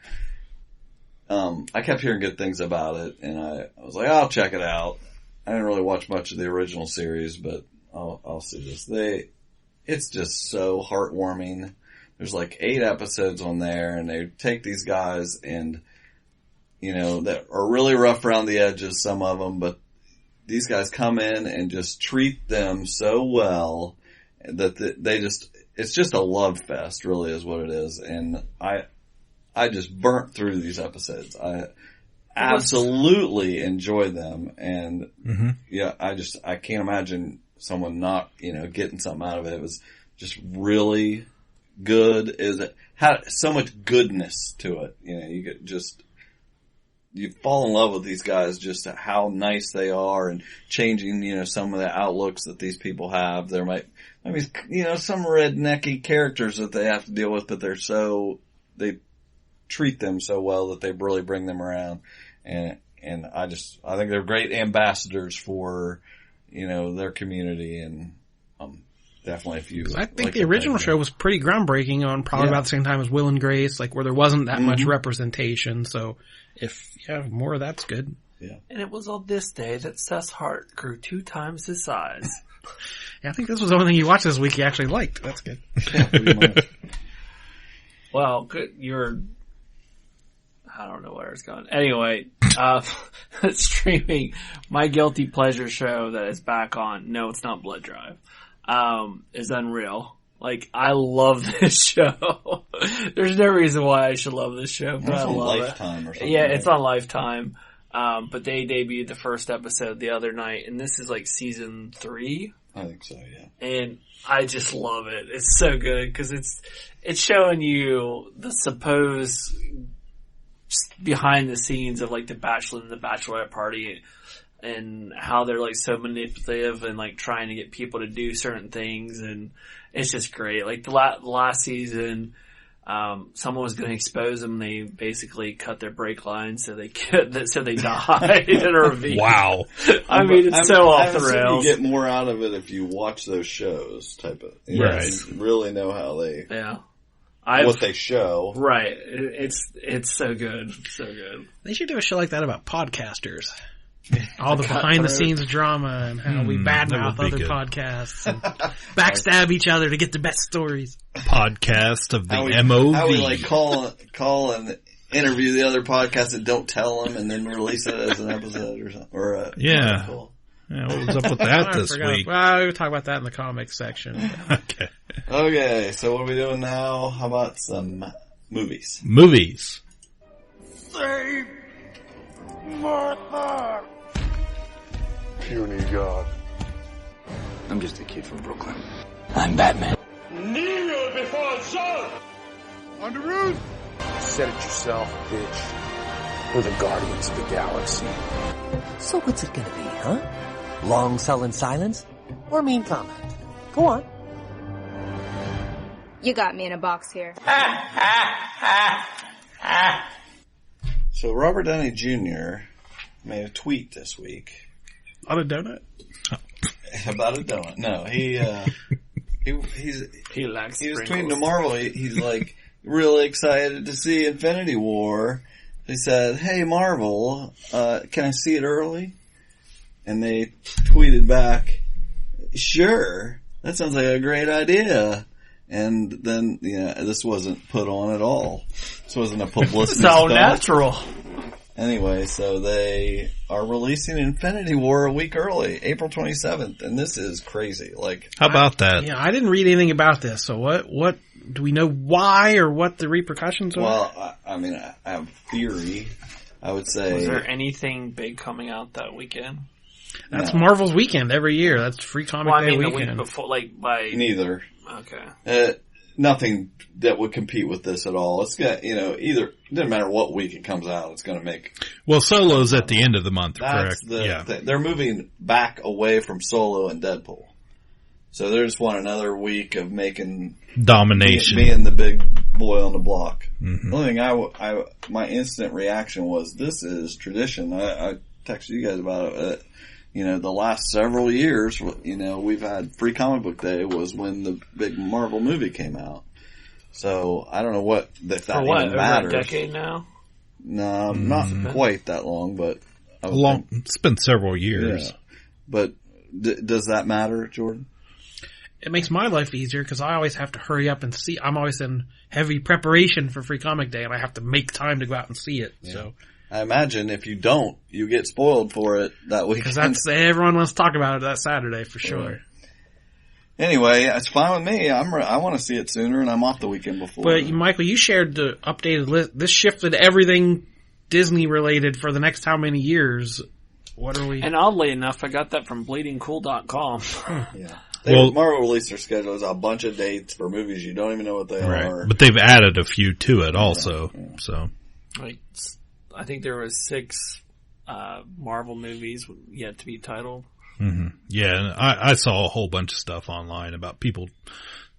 I kept hearing good things about it, and I was like, I'll check it out. I didn't really watch much of the original series, but I'll see this. It's just so heartwarming. There's like 8 episodes on there, and they take these guys and, that are really rough around the edges, some of them, but these guys come in and just treat them so well that it's just a love fest, really is what it is. And I just burnt through these episodes. I absolutely enjoyed them. And I can't imagine someone not, getting something out of it. It was just really good. It had so much goodness to it. You could just, you fall in love with these guys, just how nice they are and changing, you know, some of the outlooks that these people have. There might be, you know, some rednecky characters that they have to deal with, but they treat them so well that they really bring them around. And I think they're great ambassadors for, you know, their community, and, definitely if you. I think the original show was pretty groundbreaking on probably about the same time as Will and Grace, like where there wasn't that much representation. So if you have more, that's good. Yeah. And it was on this day that Seth's heart grew 2 times his size. Yeah, I think this was the only thing you watched this week you actually liked. That's good. Yeah, pretty much. Well, good. I don't know where it's going. Anyway, streaming my guilty pleasure show that is back on. No, it's not Blood Drive. Is Unreal. Like, I love this show. There's no reason why I should love this show, but I love Lifetime it. Or something, yeah, right? it's on Lifetime. But they debuted the first episode the other night, and this is like season 3. I think so, yeah. And I just love it. It's so good because it's showing you the supposed behind the scenes of like the Bachelor and the Bachelorette party, and how they're like so manipulative and like trying to get people to do certain things, and it's just great. Like the last season, someone was going to expose them. They basically cut their brake line so they died in a ravine. Wow. I mean, it's so off the rails. You get more out of it if you watch those shows, type of. Right. You really know how they. Yeah. What they show. Right. It's so good. So good. They should do a show like that about podcasters. All the behind the scenes drama and how we badmouth other podcasts and backstab each other to get the best stories. Podcast of the MOV. How we like call and interview the other podcasts that don't tell them and then release it as an episode or something. Or yeah. Yeah, what was up with that this week? Well, we'll talk about that in the comics section. Okay, so what are we doing now? How about some movies? Movies. Save Martha! Puny God. I'm just a kid from Brooklyn. I'm Batman. Kneel before Zod! On the roof! Said it yourself, bitch. We're the Guardians of the Galaxy. So what's it gonna be, huh? Long sullen silence? Or mean comment? Go on. You got me in a box here. So Robert Downey Jr. made a tweet this week. On a donut? About a donut. No, he likes he was tweeting to Marvel. He's like really excited to see Infinity War. He said, "Hey Marvel, can I see it early?" And they tweeted back, "Sure, that sounds like a great idea." And then, this wasn't put on at all. This wasn't a publicity It's all stunt. natural. Anyway, so they are releasing Infinity War a week early, April 27th, and this is crazy. Like, how about that? Yeah, I didn't read anything about this. So what do we know why or what the repercussions are? Well, I mean, I have a theory. I would say. Was there anything big coming out that weekend? That's Marvel's weekend every year. That's Free Comic Day weekend. The week before, like by neither. Okay. Nothing that would compete with this at all. It's got, either, it doesn't matter what week it comes out, it's going to make. Well, Solo's at the end of the month, that's correct? They're moving back away from Solo and Deadpool. So they just want another week of making domination, being the big boy on the block. Mm-hmm. The only thing my instant reaction was, this is tradition. I texted you guys about it. The last several years, we've had Free Comic Book Day was when the big Marvel movie came out. So I don't know if that even matters. Over a decade now? No, not quite that long, but it's been several years. Yeah. But does that matter, Jordan? It makes my life easier because I always have to hurry up and see. I'm always in heavy preparation for Free Comic Day, and I have to make time to go out and see it. Yeah. So. I imagine if you don't, you get spoiled for it that weekend. Because everyone wants to talk about it that Saturday for sure. Right. Anyway, it's fine with me. I want to see it sooner, and I'm off the weekend before. But Michael, you shared the updated list. This shifted everything Disney related for the next how many years? What are we? And oddly enough, I got that from bleedingcool.com. Yeah. Marvel released their schedule. There's a bunch of dates for movies you don't even know what they are. But they've added a few to it also. Yeah. So. Like I think there was 6 Marvel movies yet to be titled. Mm-hmm. Yeah, and I saw a whole bunch of stuff online about people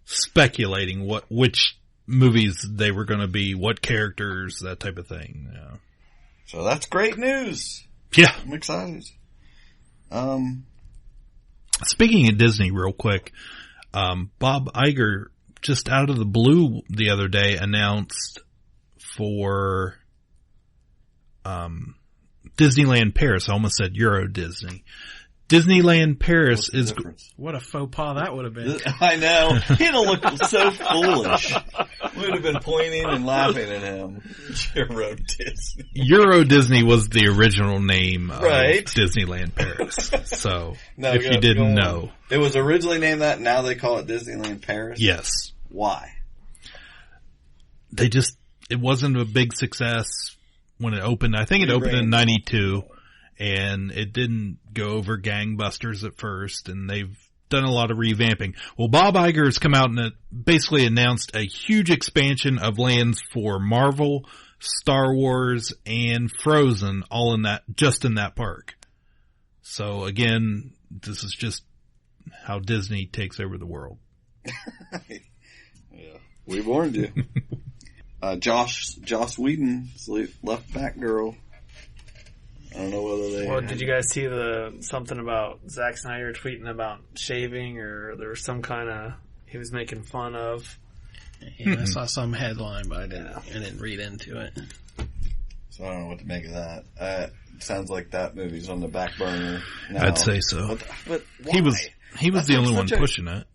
speculating which movies they were going to be, what characters, that type of thing. Yeah. So that's great news. Yeah. I'm excited. Speaking of Disney real quick, Bob Iger just out of the blue the other day announced for Disneyland Paris. I almost said Euro Disney. Disneyland Paris is... What a faux pas that would have been. I know. He'd have looked so foolish. We would have been pointing and laughing at him. Euro Disney. Euro Disney was the original name of right. Disneyland Paris. So, no, if you didn't know. It was originally named that, now they call it Disneyland Paris? Yes. Why? It wasn't a big success when it opened. I think it opened in 92. And it didn't go over gangbusters at first, and they've done a lot of revamping. Well, Bob Iger has come out and basically announced a huge expansion of lands for Marvel, Star Wars, and Frozen, all in that park. So again, this is just how Disney takes over the world. Yeah, we warned you. Joss Whedon, left Batgirl. I don't know whether they... Well, did you guys see something about Zack Snyder tweeting about shaving, or there was some kind of... he was making fun of? Yeah, I saw some headline, but I didn't read into it. So I don't know what to make of that. It sounds like that movie's on the back burner now. I'd say so. But why? He was the only one pushing it.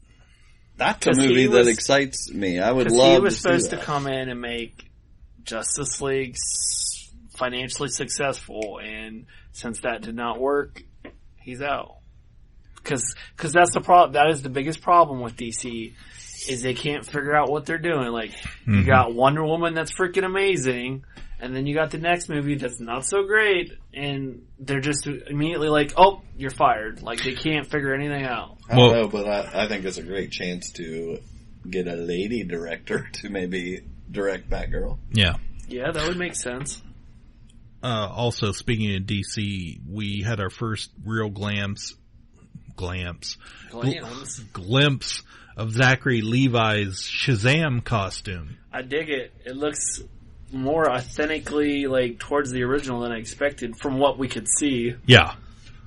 That's a movie that excites me. I would love to see that. He was supposed to come in and make Justice League financially successful, and since that did not work, he's out. Because that's the problem. That is the biggest problem with DC, is they can't figure out what they're doing. Like, you got Wonder Woman that's freaking amazing, and then you got the next movie that's not so great, and they're just immediately like, oh, you're fired. Like, they can't figure anything out. I don't know, but I think it's a great chance to get a lady director to maybe direct Batgirl. Yeah. Yeah, that would make sense. Also, speaking of DC, we had our first real glimpse of Zachary Levi's Shazam costume. I dig it. It looks more authentically like towards the original than I expected from what we could see. Yeah.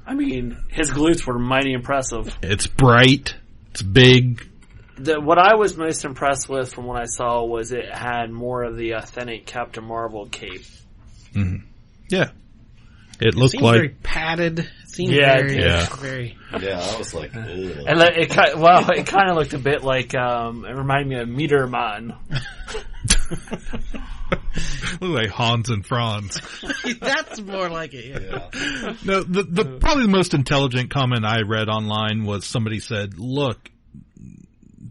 I mean, his glutes were mighty impressive. It's bright. It's big. What I was most impressed with from what I saw was it had more of the authentic Captain Marvel cape. Mm-hmm. Yeah. It looked like very padded. It seemed very. Yeah, I was like, ugh. And it kind of looked a bit like, it reminded me of Meteor Man. Look like Hans and Franz. That's more like it. Yeah. No, the probably the most intelligent comment I read online was somebody said, "Look,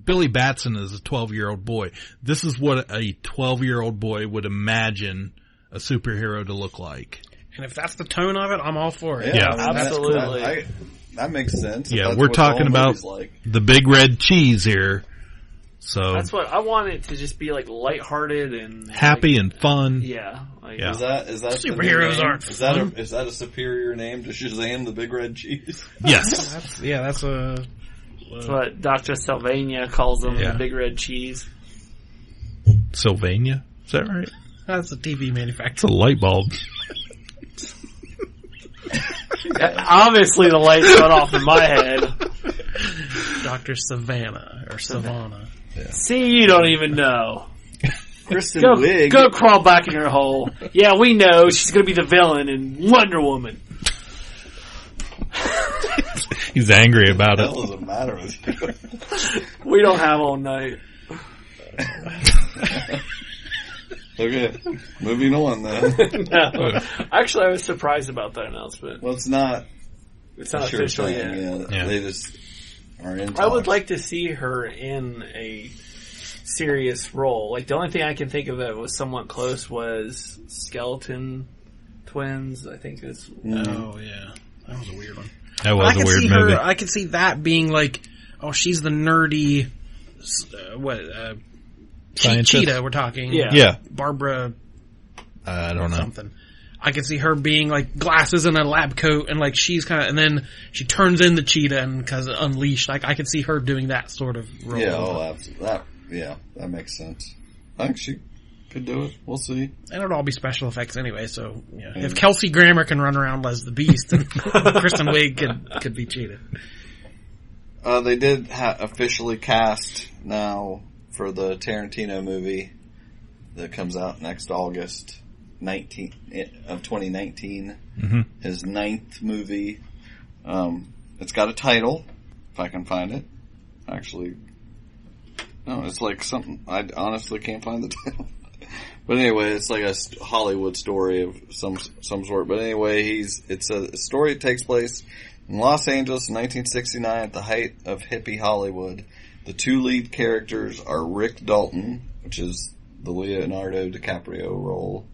Billy Batson is a 12-year-old boy. This is what a 12-year-old boy would imagine a superhero to look like." And if that's the tone of it, I'm all for it. Yeah, absolutely. That makes sense. Yeah, we're talking about the big red cheese here. So that's what I want it to just be, like, lighthearted and happy and fun. Yeah. Is that superheroes aren't fun. Is that a superior name to Shazam, the big red cheese? Yes. That's what Dr. Sylvania calls them, the big red cheese. Sylvania? Is that right? That's a TV manufacturer. It's a light bulb. Obviously the lights went off in my head. Dr. Savannah or Savannah. Yeah. See, you don't even know. Kristen Wiig. Go crawl back in your hole. Yeah, we know she's going to be the villain in Wonder Woman. He's angry about it. What the hell does it matter with you? We don't have all night. Okay, moving on then. No. Actually, I was surprised about that announcement. Well, it's not official yet. Yeah. They just are in talks. I would like to see her in a serious role. Like, the only thing I can think of that was somewhat close was Skeleton Twins, I think it's... Oh, yeah. That was a weird one. That was a weird movie. I could see that being like, oh, she's the nerdy... Cheetah, we're talking. Yeah. Barbara... I don't know. Something. I could see her being like glasses and a lab coat and like she's kind of, and then she turns into Cheetah and cause Unleashed. Like I could see her doing that sort of role. Yeah, absolutely. That makes sense. I think she could do it. We'll see. And it'll all be special effects anyway, so yeah. If Kelsey Grammer can run around as the Beast, then Kristen Wiig could be Cheetah. They did officially cast now for the Tarantino movie that comes out next August 19 of 2019. Mm-hmm. His 9th movie. It's got a title, if I can find it. Actually, no, it's like something, I honestly can't find the title. But anyway, it's like a Hollywood story of some sort. But anyway, it's a story that takes place in Los Angeles in 1969 at the height of hippie Hollywood. The 2 lead characters are Rick Dalton, which is the Leonardo DiCaprio role,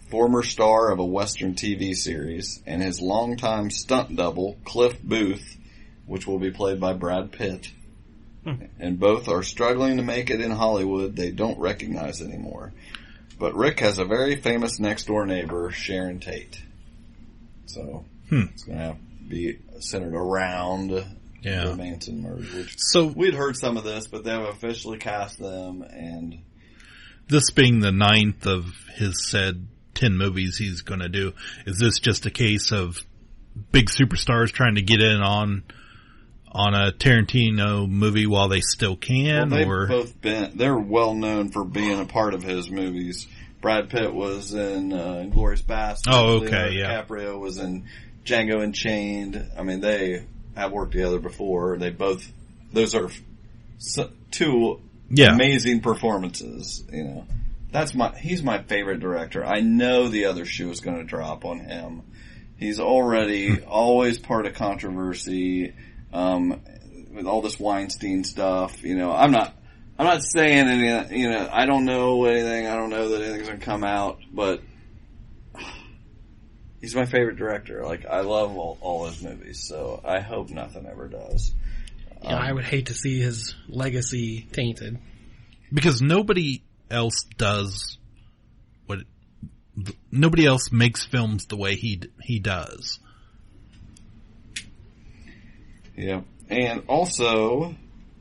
former star of a Western TV series, and his longtime stunt double, Cliff Booth, which will be played by Brad Pitt. And both are struggling to make it in Hollywood they don't recognize anymore. But Rick has a very famous next-door neighbor, Sharon Tate. So, it's going to be centered around the Manson murder. So we'd heard some of this, but they've officially cast them, and this being the 9th of his said 10 movies he's going to do, is this just a case of big superstars trying to get in on a Tarantino movie while they still can? Well, they're well known for being a part of his movies. Brad Pitt was in Inglourious Basterds. Oh, okay, DiCaprio was in Django Unchained. I mean, they have worked together before. Those are 2 amazing performances, you know. He's my favorite director. I know the other shoe is going to drop on him. He's already always part of controversy, with all this Weinstein stuff, you know. I'm not saying any, you know, I don't know anything. I don't know that anything's going to come out, but he's my favorite director. Like, I love all his movies, so I hope nothing ever does. Yeah, I would hate to see his legacy tainted. Because nobody else does nobody else makes films the way he does. Yeah. And also,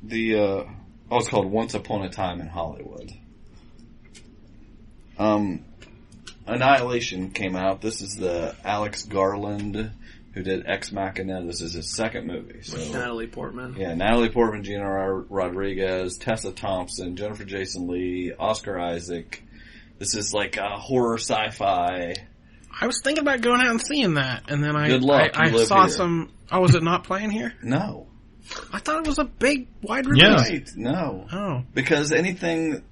it's called Once Upon a Time in Hollywood. Annihilation came out. This is the Alex Garland who did Ex Machina. This is his 2nd movie. So, with Natalie Portman. Yeah, Natalie Portman, Gina Rodriguez, Tessa Thompson, Jennifer Jason Leigh, Oscar Isaac. This is like a horror sci-fi. I was thinking about going out and seeing that, and then I saw here. some. Oh, was it not playing here? No. I thought it was a big, wide release. Yeah. Right. No. Oh. Because anything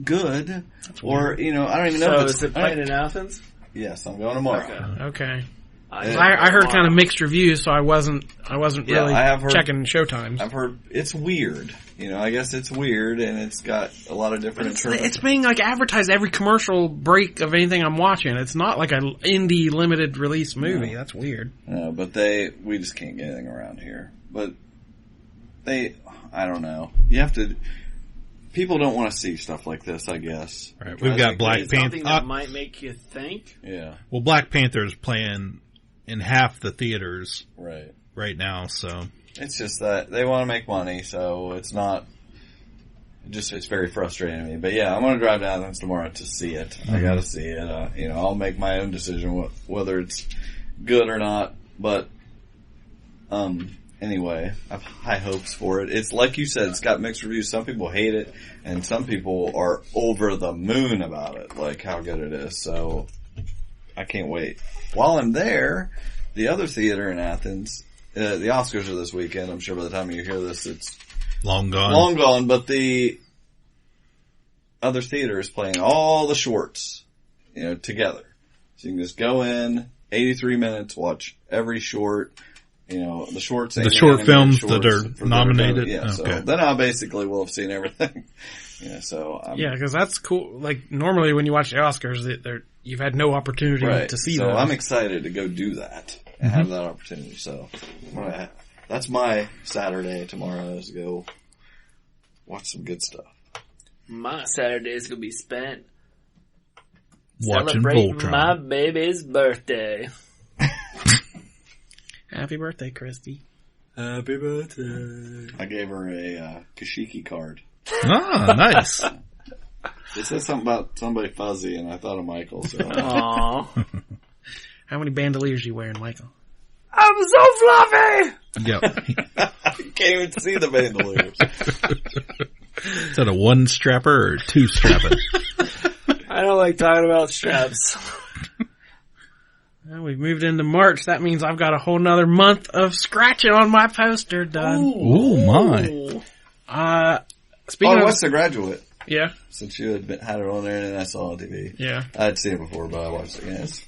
good, or, you know, I don't even know. So is it playing in Athens? Yes, I'm going tomorrow. Okay. I heard kind of mixed reviews, so I wasn't really checking showtimes. I've heard it's weird. You know, I guess it's weird, and it's got a lot of different interpretations. It's being like advertised every commercial break of anything I'm watching. It's not like an indie limited release movie. That's weird. No, but we just can't get anything around here. But I don't know. You have to. People don't want to see stuff like this, I guess. Right. We've got Black Panther. Something that might make you think. Yeah. Well, Black Panther's playing in half the theaters right now, so it's just that they want to make money, so it's not. It's very frustrating to me. But yeah, I'm going to drive down tomorrow to see it. Mm-hmm. I got to see it. You know, I'll make my own decision whether it's good or not. But anyway, I have high hopes for it. It's like you said, it's got mixed reviews. Some people hate it, and some people are over the moon about it, like how good it is. So I can't wait. While I'm there, the other theater in Athens, the Oscars are this weekend. I'm sure by the time you hear this, it's long gone. But the other theater is playing all the shorts, you know, together. So you can just go in, 83 minutes, watch every short. You know, the shorts. The short films that are nominated. Yeah, okay. So then I basically will have seen everything. Yeah, so because that's cool. Like normally when you watch the Oscars, you've had no opportunity to see so those. I'm excited to go do that and have that opportunity. So that's my Saturday tomorrow is to go watch some good stuff. My Saturday is going to be spent watching Celebrating Voltron. my baby's birthday. Happy birthday, Christy. Happy birthday. I gave her a Kashiki card. Ah, nice. It said something about somebody fuzzy, and I thought of Michael. So. Aww. How many bandoliers you wearing, Michael? I'm so fluffy! Yep. You can't even see the bandoliers. Is that a one strapper or two strapper? I don't like talking about straps. Well, we've moved into March. That means I've got a whole nother month of scratching on my poster done. Ooh, my. Speaking of What's The Graduate? Yeah. Since you had it on there and then I saw it on TV. Yeah. I'd seen it before, but I watched it again. It's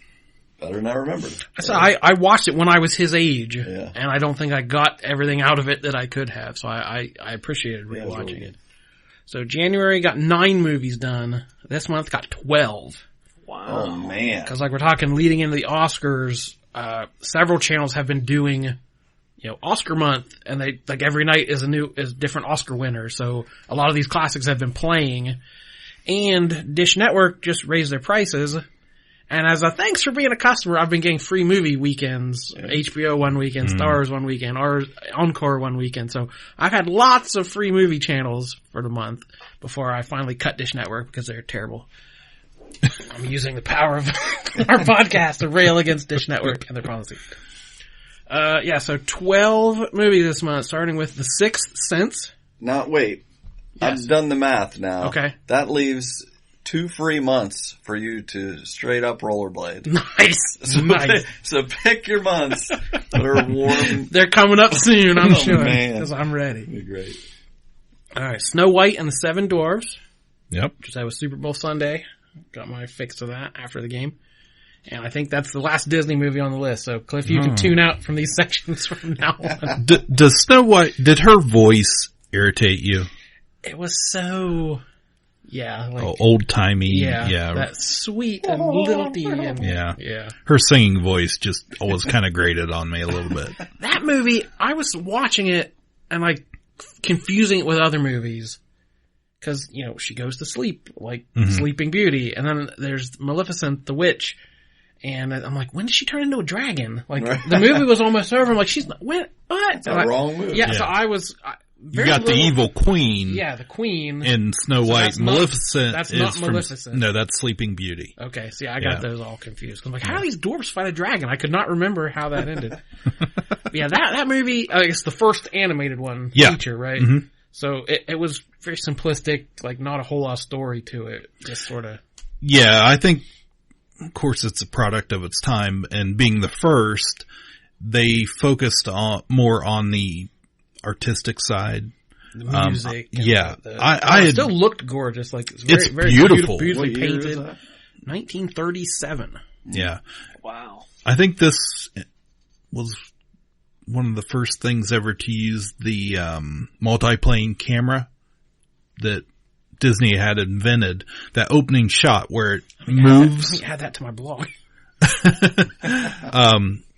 better than I remembered. So I watched it when I was his age, Yeah. and I don't think I got everything out of it that I could have, so I appreciated Yeah, it was rewatching really it. So January got 9 movies done. This month got 12. Wow. Oh, man. Because like we're talking leading into the Oscars, several channels have been doing, Oscar month, and they, like every night is a different Oscar winner, so a lot of these classics have been playing. And Dish Network just raised their prices. And as a thanks for being a customer, I've been getting free movie weekends. Yeah. HBO one weekend, Stars one weekend, or Encore one weekend. So I've had lots of free movie channels for the month before I finally cut Dish Network because they're terrible. I'm using the power of our podcast to rail against Dish Network and their policy. So 12 movies this month, starting with The Sixth Sense. Now, wait. Yes. I've done the math now. Okay. That leaves 2 free months for you to straight up rollerblade. Nice. Nice. So pick your months that are warm. They're coming up soon, I'm sure. Man. Because I'm ready. That'd be great. Alright, Snow White and the Seven Dwarfs. Yep. Which that was Super Bowl Sunday. Got my fix of that after the game. And I think that's the last Disney movie on the list. So Cliff, you can tune out from these sections from now on. Does Snow White, did her voice irritate you? It was so, like old-timey. Yeah. That sweet and lilty and yeah. Her singing voice just always kind of grated on me a little bit. That movie, I was watching it and like confusing it with other movies. Cause, she goes to sleep, like Sleeping Beauty. And then there's Maleficent, the witch. And I'm like, when did she turn into a dragon? Like, the movie was almost over. I'm like, she's not, what? It's a wrong movie. Yeah, so I was, you got the evil queen. Yeah, the queen. In Snow White. Maleficent that's is not from, Maleficent. No, that's Sleeping Beauty. Okay, see, I got those all confused. I'm like, how do these dwarves fight a dragon? I could not remember how that ended. that movie, it's the first animated one feature, right? Mm-hmm. So it was very simplistic, like not a whole lot of story to it, just sort of. Yeah, I think, of course, it's a product of its time, and being the first, they focused more on the artistic side. The music. I still looked gorgeous, like it's very beautiful. Beautifully painted. 1937. Yeah. Wow. I think this was one of the first things ever to use the multiplane camera that Disney had invented. That opening shot where it moves. Let me add that to my blog.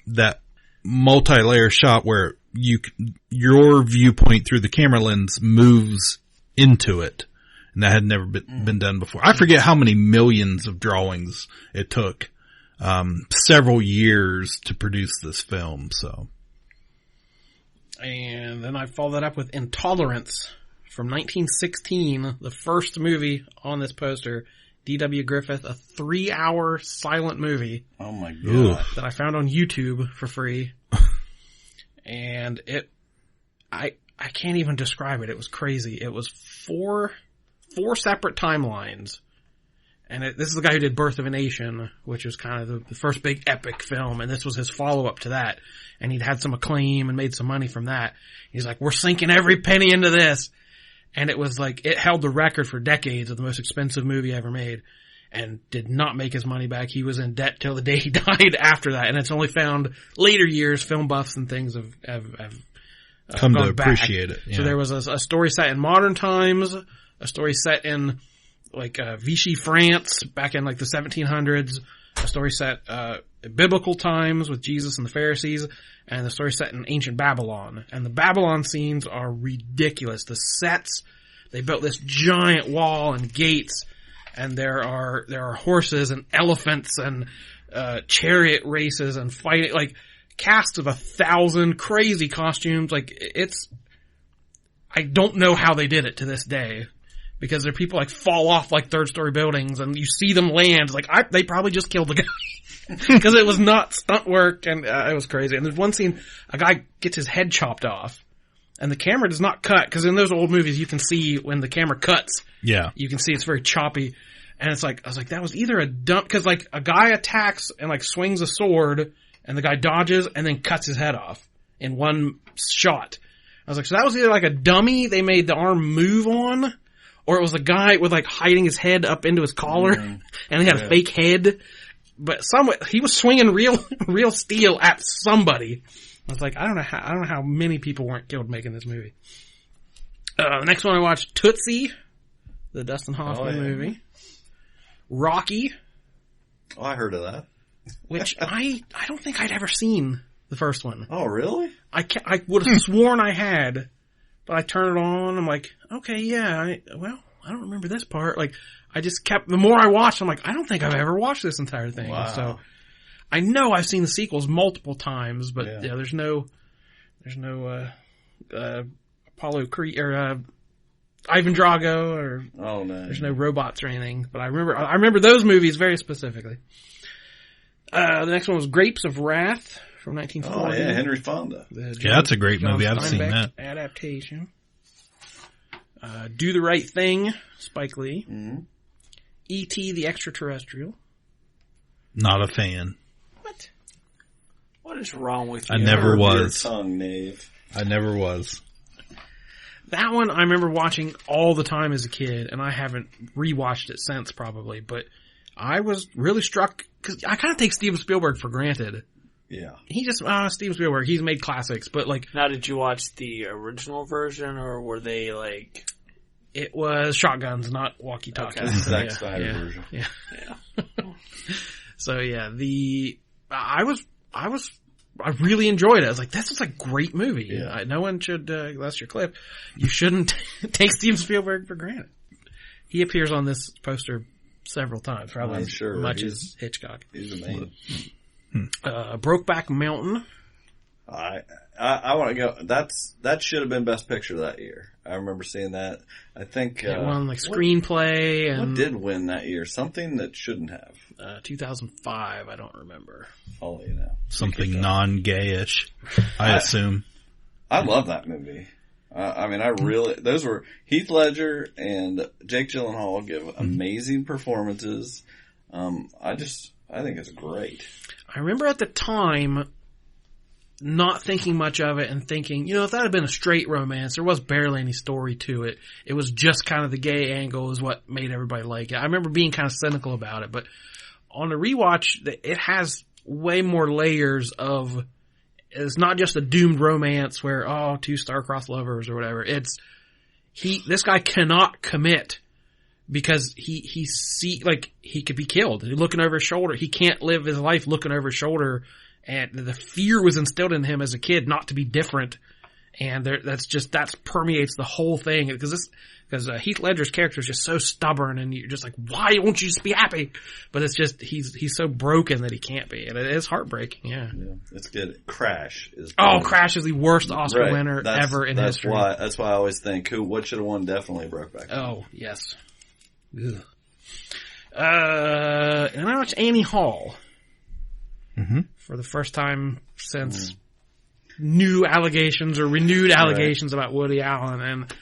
That multi-layer shot where your viewpoint through the camera lens moves into it. And that had never been done before. I forget how many millions of drawings it took. Several years to produce this film, so. And then I followed that up with Intolerance from 1916, the first movie on this poster. D.W. Griffith, a 3-hour silent movie. Oh my god. That I found on YouTube for free. And I can't even describe it. It was crazy. It was four separate timelines. And this is the guy who did Birth of a Nation, which was kind of the first big epic film, and this was his follow-up to that. And he'd had some acclaim and made some money from that. He's like, we're sinking every penny into this. And it was like, it held the record for decades of the most expensive movie ever made, and did not make his money back. He was in debt till the day he died after that. And it's only found later years, film buffs and things have come to appreciate it. Yeah. So there was a story set in modern times, a story set in like Vichy France back in like the 1700s, a story set biblical times with Jesus and the Pharisees, and the story set in ancient Babylon. And the Babylon scenes are ridiculous. The sets, they built this giant wall and gates, and there are horses and elephants and chariot races and fighting, like casts of 1,000 crazy costumes. Like I don't know how they did it to this day, because there are people like fall off like 3rd-story buildings and you see them land. Like they probably just killed the guy because it was not stunt work, and it was crazy. And there's one scene, a guy gets his head chopped off and the camera does not cut, because in those old movies you can see when the camera cuts. Yeah. You can see it's very choppy. And it's like, I was like, that was either a dump, cause like a guy attacks and like swings a sword and the guy dodges and then cuts his head off in one shot. I was like, so that was either like a dummy they made the arm move on, or it was a guy with like hiding his head up into his collar and he had a fake head. But he was swinging real steel at somebody. I was like, I don't know how many people weren't killed making this movie. The next one I watched, Tootsie, the Dustin Hoffman movie. Rocky. Oh, I heard of that. Which I don't think I'd ever seen the first one. Oh, really? I would have sworn I had, but I turned it on. I'm like, okay, yeah. I don't remember this part. Like, I just kept, the more I watched, I'm like, I don't think I've ever watched this entire thing. Wow. So I know I've seen the sequels multiple times, but yeah, there's no Apollo Creed or Ivan Drago, or there's no robots or anything. But I remember those movies very specifically. The next one was Grapes of Wrath from 1940. Oh yeah, Henry Fonda. That's a great movie. I've seen that adaptation. Do the Right Thing, Spike Lee. Mm-hmm. E.T. the Extraterrestrial. Not a fan. What is wrong with you? I never was. Tongue, Nave. I never was. That one I remember watching all the time as a kid, and I haven't rewatched it since probably, but I was really struck, because I kind of take Steven Spielberg for granted. Yeah. He just, Steven Spielberg, he's made classics, but like... Now, did you watch the original version, or were they like... It was shotguns, not walkie-talkies. Okay. Zack Snyder version. Yeah. So yeah, I really enjoyed it. I was like, this is a great movie. Yeah. No one should, that's your clip. You shouldn't take Steven Spielberg for granted. He appears on this poster several times, probably as much as Hitchcock. He's the main. Brokeback Mountain. I want to go. That should have been Best Picture that year. I remember seeing that. I think it won like screenplay and what did win that year? Something that shouldn't have. 2005. I don't remember. Oh, you know, something non-gayish. I assume. I love that movie. I mean, those were Heath Ledger and Jake Gyllenhaal give amazing performances. I think it's great. I remember at the time not thinking much of it and thinking, if that had been a straight romance, there was barely any story to it. It was just kind of the gay angle is what made everybody like it. I remember being kind of cynical about it, but on the rewatch, it has way more layers of, it's not just a doomed romance where, two star-crossed lovers or whatever. This guy cannot commit because he could be killed. Looking over his shoulder. He can't live his life looking over his shoulder. And the fear was instilled in him as a kid not to be different. And that permeates the whole thing. Because Heath Ledger's character is just so stubborn and you're just like, why won't you just be happy? But it's just, he's so broken that he can't be. And it is heartbreaking, yeah. It's good. Crash is Crash is the worst Oscar winner ever in history. That's why I always think, what should have won? Definitely Brokeback. Oh, yes. Ugh. And I watched Annie Hall. Mm-hmm. For the first time since new allegations or renewed allegations about Woody Allen, and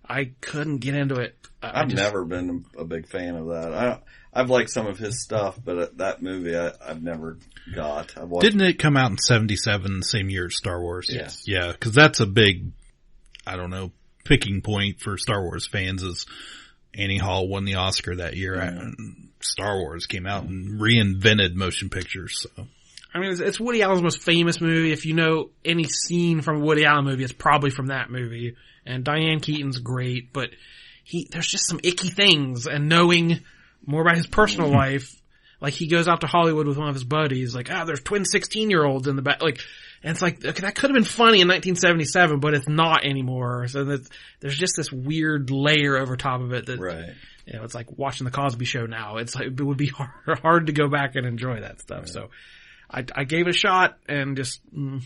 I couldn't get into it. I've never been a big fan of that. I've liked some of his stuff, but that movie I've never got. Didn't it come out in 1977, the same year as Star Wars? Yes. Yeah, because that's a big, picking point for Star Wars fans is Annie Hall won the Oscar that year. And Star Wars came out and reinvented motion pictures, so. I mean, it's Woody Allen's most famous movie. If you know any scene from a Woody Allen movie, it's probably from that movie. And Diane Keaton's great, but there's just some icky things. And knowing more about his personal life, like he goes out to Hollywood with one of his buddies, like, there's twin 16-year-olds in the back, like, and it's like, okay, that could have been funny in 1977, but it's not anymore. So there's just this weird layer over top of it that You know, it's like watching the Cosby Show now. It's like, it would be hard to go back and enjoy that stuff. Right. So I gave it a shot and just, meh.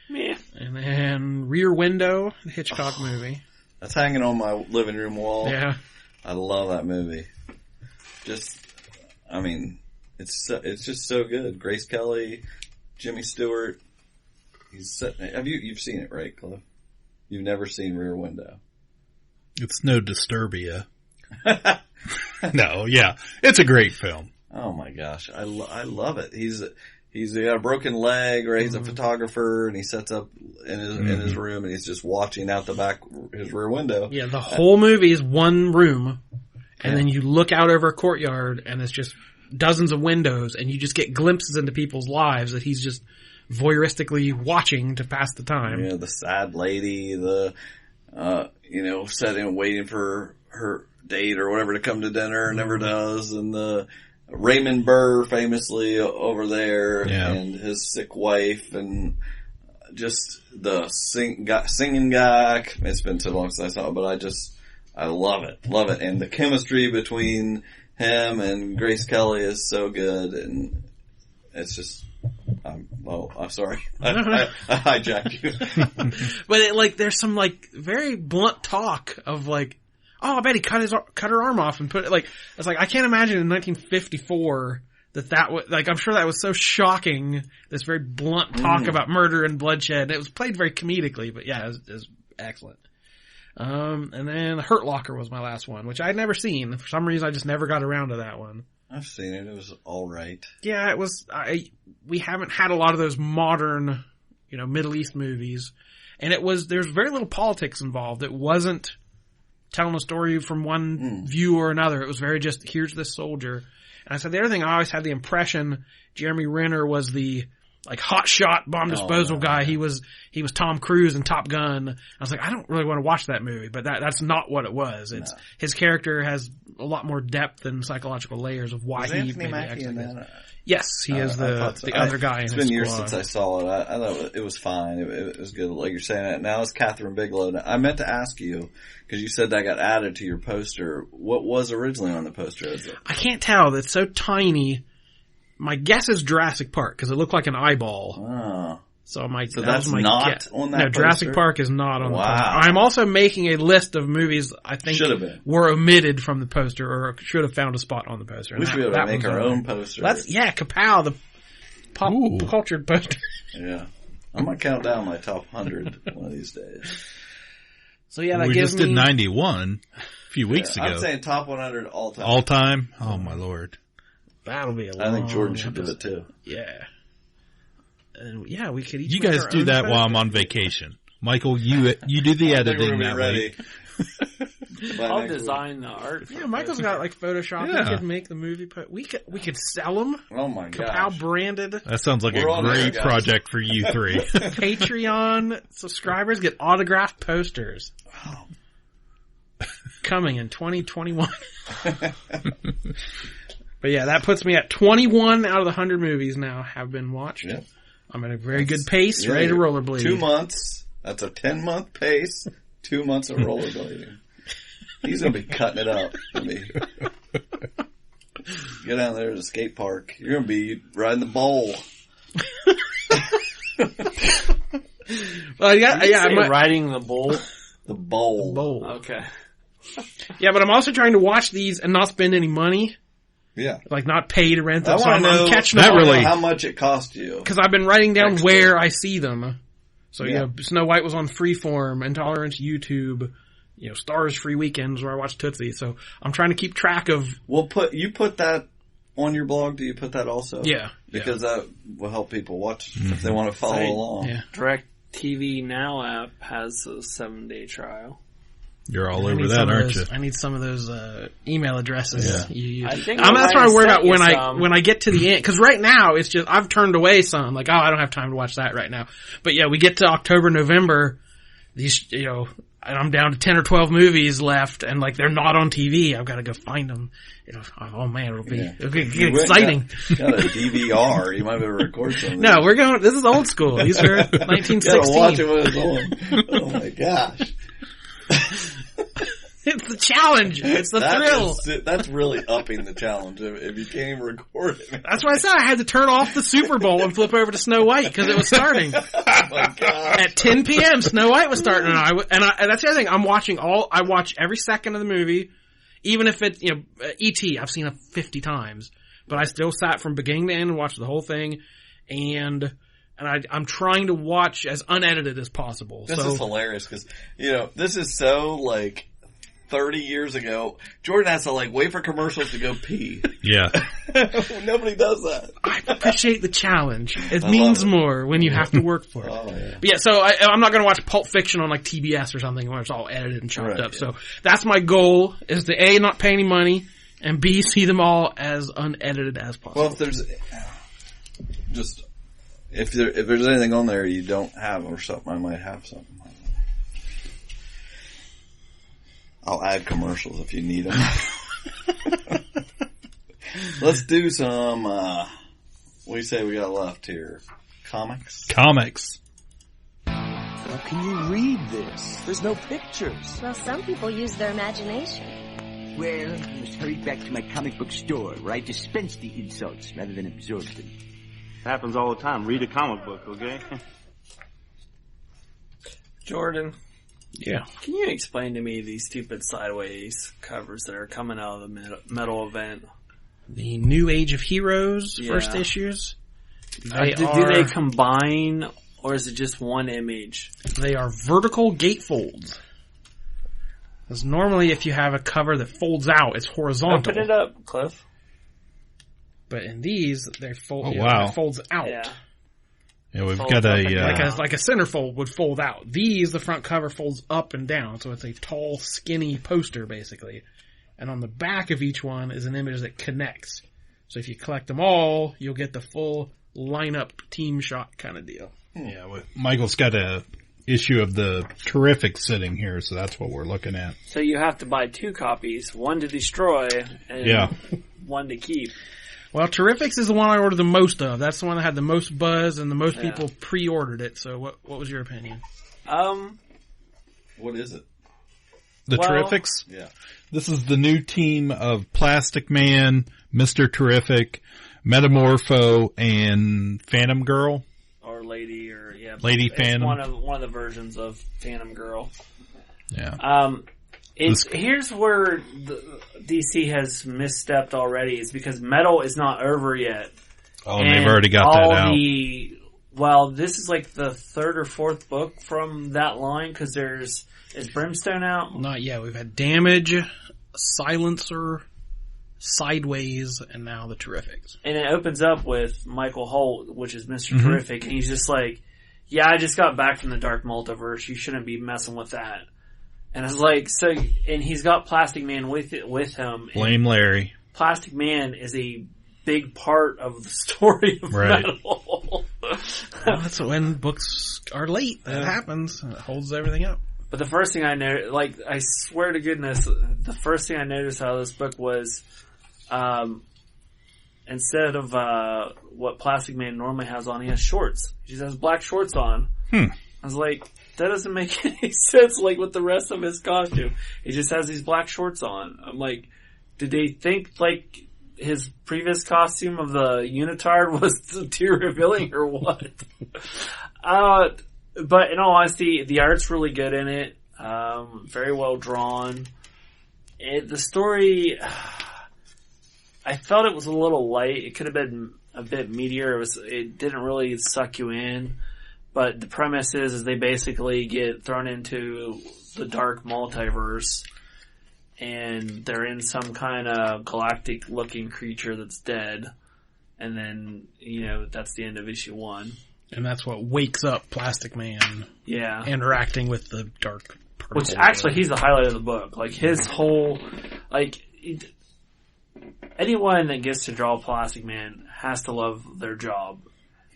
And then Rear Window, the Hitchcock movie. That's hanging on my living room wall. Yeah. I love that movie. It's just so good. Grace Kelly, Jimmy Stewart. You've seen it, right, Cliff? You've never seen Rear Window. It's no Disturbia. No, yeah. It's a great film. Oh my gosh. I love it. He's got a broken leg, or he's a photographer, and he sets up in his room, and he's just watching out the back his rear window. Yeah, the whole movie is one room, and then you look out over a courtyard, and it's just dozens of windows, and you just get glimpses into people's lives that he's just voyeuristically watching to pass the time. Yeah, the sad lady, sitting waiting for her date or whatever to come to dinner, never does, and the Raymond Burr famously over there, and his sick wife, and just the singing guy. It's been so long since I saw it, but I love it, and the chemistry between him and Grace Kelly is so good, and it's just. I'm sorry. I hijacked you. But there's some very blunt talk of oh, I bet he cut her arm off and put it it's I can't imagine in 1954 that was I'm sure that was so shocking. This very blunt talk about murder and bloodshed. It was played very comedically, but yeah, it was excellent. And then Hurt Locker was my last one, which I'd never seen. For some reason, I just never got around to that one. I've seen it. It was all right. Yeah, it was. We haven't had a lot of those modern, Middle East movies, and there's very little politics involved. It wasn't telling a story from one view or another. It was very just, here's this soldier. And I said the other thing, I always had the impression Jeremy Renner was the hot shot bomb disposal guy. He was Tom Cruise in Top Gun. I was like, I don't really want to watch that movie, but that's not what it was. His character has a lot more depth and psychological layers of why he made the accident. Yes, he is the other guy in his squad. It's been years since I saw it. I thought it was fine. It was good, like you're saying. Now it's Catherine Bigelow. I meant to ask you, because you said that got added to your poster. What was originally on the poster? I can't tell. It's so tiny. My guess is Jurassic Park, because it looked like an eyeball. Oh. So that's not guess. On that No, poster? Jurassic Park is not on the poster. I'm also making a list of movies I think were omitted from the poster, or should have found a spot on the poster. We should be able to make our own poster. Ka-Pow, the pop cultured poster. Yeah. I'm going to count down my top 100 one of these days. So yeah, we just did 91 a few weeks ago. I'm saying top 100 all time. All time? Oh my Lord. That'll be I think Jordan should do it too. Yeah. And yeah, we could each You guys do that while I'm on vacation. Michael, you do the editing that way. I'll design the art. Yeah, Michael's got Photoshop. Yeah. He could make the movie. We could sell them. Oh my god! Ka-Pow branded. That sounds like a great project for you three. Patreon subscribers get autographed posters. Wow. Coming in 2021. But yeah, that puts me at 21 out of the 100 movies now have been watched. Yep. I'm at a very good pace, ready to rollerblade. 2 months. That's a 10-month pace. 2 months of rollerblading. He's going to be cutting it up. Get down there to the skate park. You're going to be riding the bowl. Well, riding the bowl? The bowl. Okay. Yeah, but I'm also trying to watch these and not spend any money. Yeah. Not pay to rent them. I want to know catching up really how much it cost you. Because I've been writing down where I see them. So, Snow White was on Freeform, Intolerance YouTube, Stars Free Weekends where I watch Tootsie. So I'm trying to keep track of... You put that on your blog? Do you put that also? Yeah. Because that will help people watch if they want to follow along. Yeah. DirecTV Now app has a 7-day trial. You're all over that, aren't you? I need some of those email addresses. Yeah. I think that's what I worry about when I get to the end. Because right now it's just I've turned away some. I don't have time to watch that right now. But yeah, we get to October, November. These and I'm down to 10 or 12 movies left, and they're not on TV. I've got to go find them. Oh man, it'll be exciting. Got a DVR. You might be able to record something. No, we're going. This is old school. These are 1916. Gotta watch it when it's on. Oh my gosh. It's the challenge. It's the thrill. That's really upping the challenge if you can't even record it. That's why I said I had to turn off the Super Bowl and flip over to Snow White because it was starting. Oh my God. At 10 p.m. Snow White was starting, and that's the other thing. I watch every second of the movie, even if it's, E.T. I've seen it 50 times, but I still sat from beginning to end and watched the whole thing, and I'm trying to watch as unedited as possible. This is hilarious because, this is so, 30 years ago. Jordan has to, wait for commercials to go pee. Yeah. Nobody does that. I appreciate the challenge. It means more when you have to work for it. Oh, yeah. But yeah, so I'm not going to watch Pulp Fiction on, TBS or something where it's all edited and chopped up. Yeah. So that's my goal, is to A, not pay any money, and B, see them all as unedited as possible. Well, if there's... If there's anything on there you don't have or something, I might have something. I'll add commercials if you need them. Let's do some, what do you say we got left here? Comics? How can you read this? There's no pictures. Well, some people use their imagination. Well, I must hurry back to my comic book store where I dispense the insults rather than absorb them. Happens all the time. Read a comic book, okay? Jordan. Yeah. Can you explain to me these stupid sideways covers that are coming out of the metal event? The New Age of Heroes first issues. Do they combine, or is it just one image? They are vertical gatefolds. Because normally if you have a cover that folds out, it's horizontal. Open it up, Cliff. But in these, they fold. Wow. It folds out. Yeah, we've got like a centerfold would fold out. These, the front cover folds up and down, so it's a tall, skinny poster basically. And on the back of each one is an image that connects. So if you collect them all, you'll get the full lineup team shot kind of deal. Yeah, Michael's got a issue of the Terrific sitting here, so that's what we're looking at. So you have to buy 2 copies, one to destroy and one to keep. Well, Terrifics is the one I ordered the most of. That's the one that had the most buzz and the most people pre-ordered it. So what was your opinion? What is it? The Terrifics? Yeah. This is the new team of Plastic Man, Mr. Terrific, Metamorpho, and Phantom Girl. Or Lady, Lady Phantom. One of the versions of Phantom Girl. Yeah. Here's where DC has misstepped already. Is because Metal is not over yet. Oh, and they've already got that out. This is like the 3rd or 4th book from that line, because is Brimstone out? Not yet. We've had Damage, Silencer, Sideways, and now the Terrifics. And it opens up with Michael Holt, which is Mr. Terrific, and he's just like, I just got back from the Dark Multiverse. You shouldn't be messing with that. And it's like, and he's got Plastic Man with him. Blame Larry. Plastic Man is a big part of the story of Metal. That's when books are late. That happens. It holds everything up. But the first thing I noticed, I swear to goodness, the first thing I noticed out of this book was, instead of what Plastic Man normally has on, he has shorts. He just has black shorts on. I was like, that doesn't make any sense, with the rest of his costume. He just has these black shorts on. I'm like, did they think, his previous costume of the Unitard was too revealing or what? But in all honesty, the art's really good in it. Very well drawn. The story, I felt it was a little light. It could have been a bit meatier. It didn't really suck you in. But the premise is they basically get thrown into the dark multiverse, and they're in some kind of galactic-looking creature that's dead, and then, that's the end of issue 1. And that's what wakes up Plastic Man. Yeah. Interacting with the dark particle. Which, actually, he's the highlight of the book. His whole, anyone that gets to draw Plastic Man has to love their job.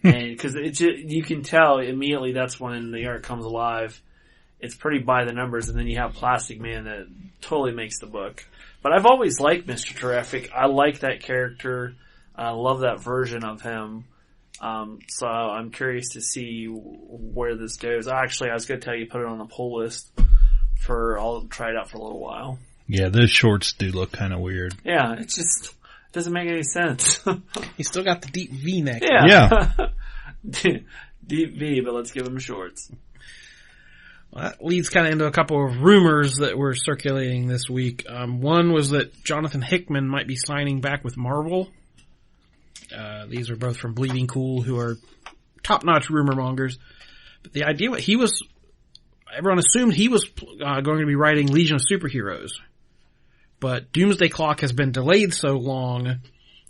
And because you can tell immediately that's when the art comes alive. It's pretty by the numbers, and then you have Plastic Man that totally makes the book. But I've always liked Mr. Terrific. I like that character. I love that version of him. So I'm curious to see where this goes. Actually, I was going to tell you, put it on the pull list I'll try it out for a little while. Yeah, those shorts do look kind of weird. Yeah, it just doesn't make any sense. He's still got the deep V neck. Yeah. Deep V, but let's give him shorts. Well, that leads kind of into a couple of rumors that were circulating this week. One was that Jonathan Hickman might be signing back with Marvel. These are both from Bleeding Cool, who are top-notch rumor mongers. But the idea, everyone assumed he was going to be writing Legion of Superheroes. But Doomsday Clock has been delayed so long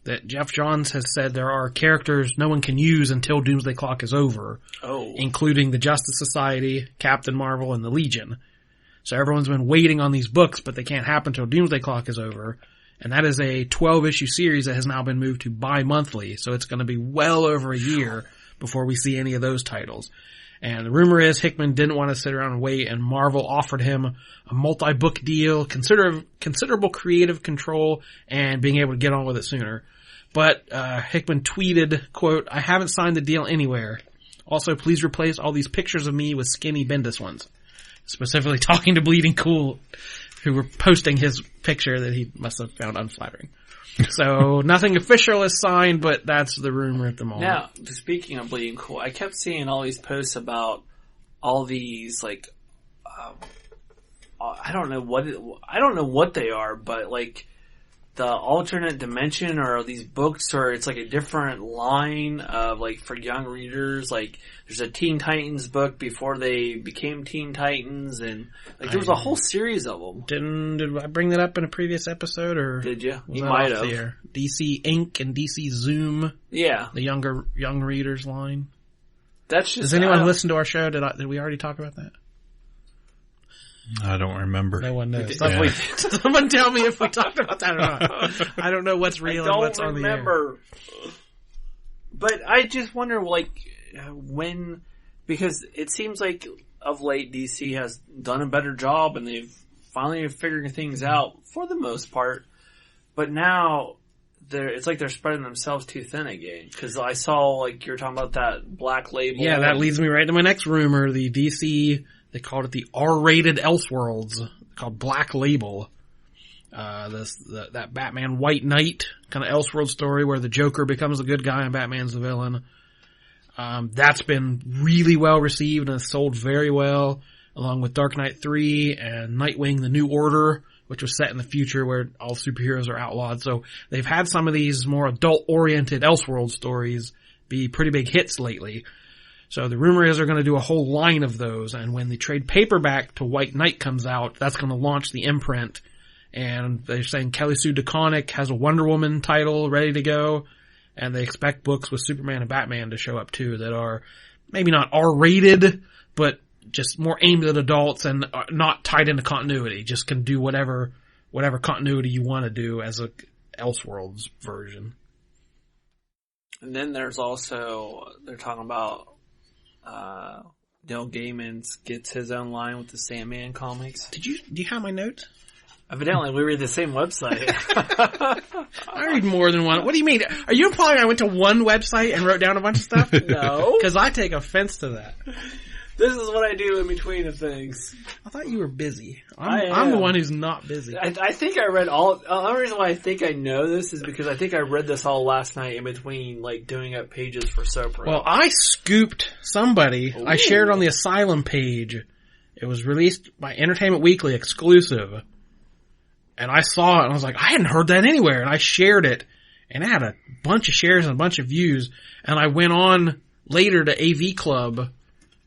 that Jeff Johns has said there are characters no one can use until Doomsday Clock is over. Including the Justice Society, Captain Marvel, and the Legion. So everyone's been waiting on these books, but they can't happen until Doomsday Clock is over. And that is a 12-issue series that has now been moved to bi-monthly. So it's going to be well over a year before we see any of those titles. And the rumor is Hickman didn't want to sit around and wait, and Marvel offered him a multi-book deal, considerable creative control, and being able to get on with it sooner. But Hickman tweeted, quote, "I haven't signed the deal anywhere. Also, please replace all these pictures of me with skinny Bendis ones." Specifically talking to Bleeding Cool, who were posting his picture that he must have found unflattering. So nothing official is signed, but that's the rumor at the moment. Now, speaking of Bleeding Cool, I kept seeing all these posts about all these I don't know what they are, but like the alternate dimension or these books, or it's like a different line of like for young readers. Like there's a Teen Titans book before they became Teen Titans, and like there was a whole series of them. Did I bring that up in a previous episode, or did you? You might have. There? DC Inc. and DC Zoom. Yeah, the young readers line. That's just. Does anyone listen to our show? Did we already talk about that? I don't remember. No one knows. Yeah. Someone tell me if we talked about that or not. I don't know what's real and what's on the air. But I just wonder, when, because it seems like of late DC has done a better job and they've finally figuring things out for the most part. But now it's like they're spreading themselves too thin again. Because I saw, you're talking about that Black Label. Yeah, that leads me right to my next rumor. The DC... They called it the R-rated Elseworlds, called Black Label. That Batman White Knight kind of Elseworld story where the Joker becomes the good guy and Batman's the villain. That's been really well received and has sold very well, along with Dark Knight 3 and Nightwing: The New Order, which was set in the future where all superheroes are outlawed. So they've had some of these more adult-oriented Elseworld stories be pretty big hits lately. So the rumor is they're going to do a whole line of those, and when the trade paperback to White Knight comes out, that's going to launch the imprint. And they're saying Kelly Sue DeConnick has a Wonder Woman title ready to go, and they expect books with Superman and Batman to show up too that are maybe not R-rated, but just more aimed at adults and not tied into continuity. Just can do whatever continuity you want to do as a Elseworlds version. And then there's also, they're talking about Neil Gaiman gets his own line with the Sandman comics. Do you have my notes? Evidently, we read the same website. I read more than one. What do you mean? Are you implying I went to one website and wrote down a bunch of stuff? No. Because I take offense to that. This is what I do in between of things. I thought you were busy. I'm the one who's not busy. I think I read all... The only reason why I think I know this is because I think I read this all last night in between, doing up pages for Sopra. Well, I scooped somebody. Ooh. I shared on the Asylum page. It was released by Entertainment Weekly exclusive. And I saw it and I was like, I hadn't heard that anywhere. And I shared it. And it had a bunch of shares and a bunch of views. And I went on later to AV Club.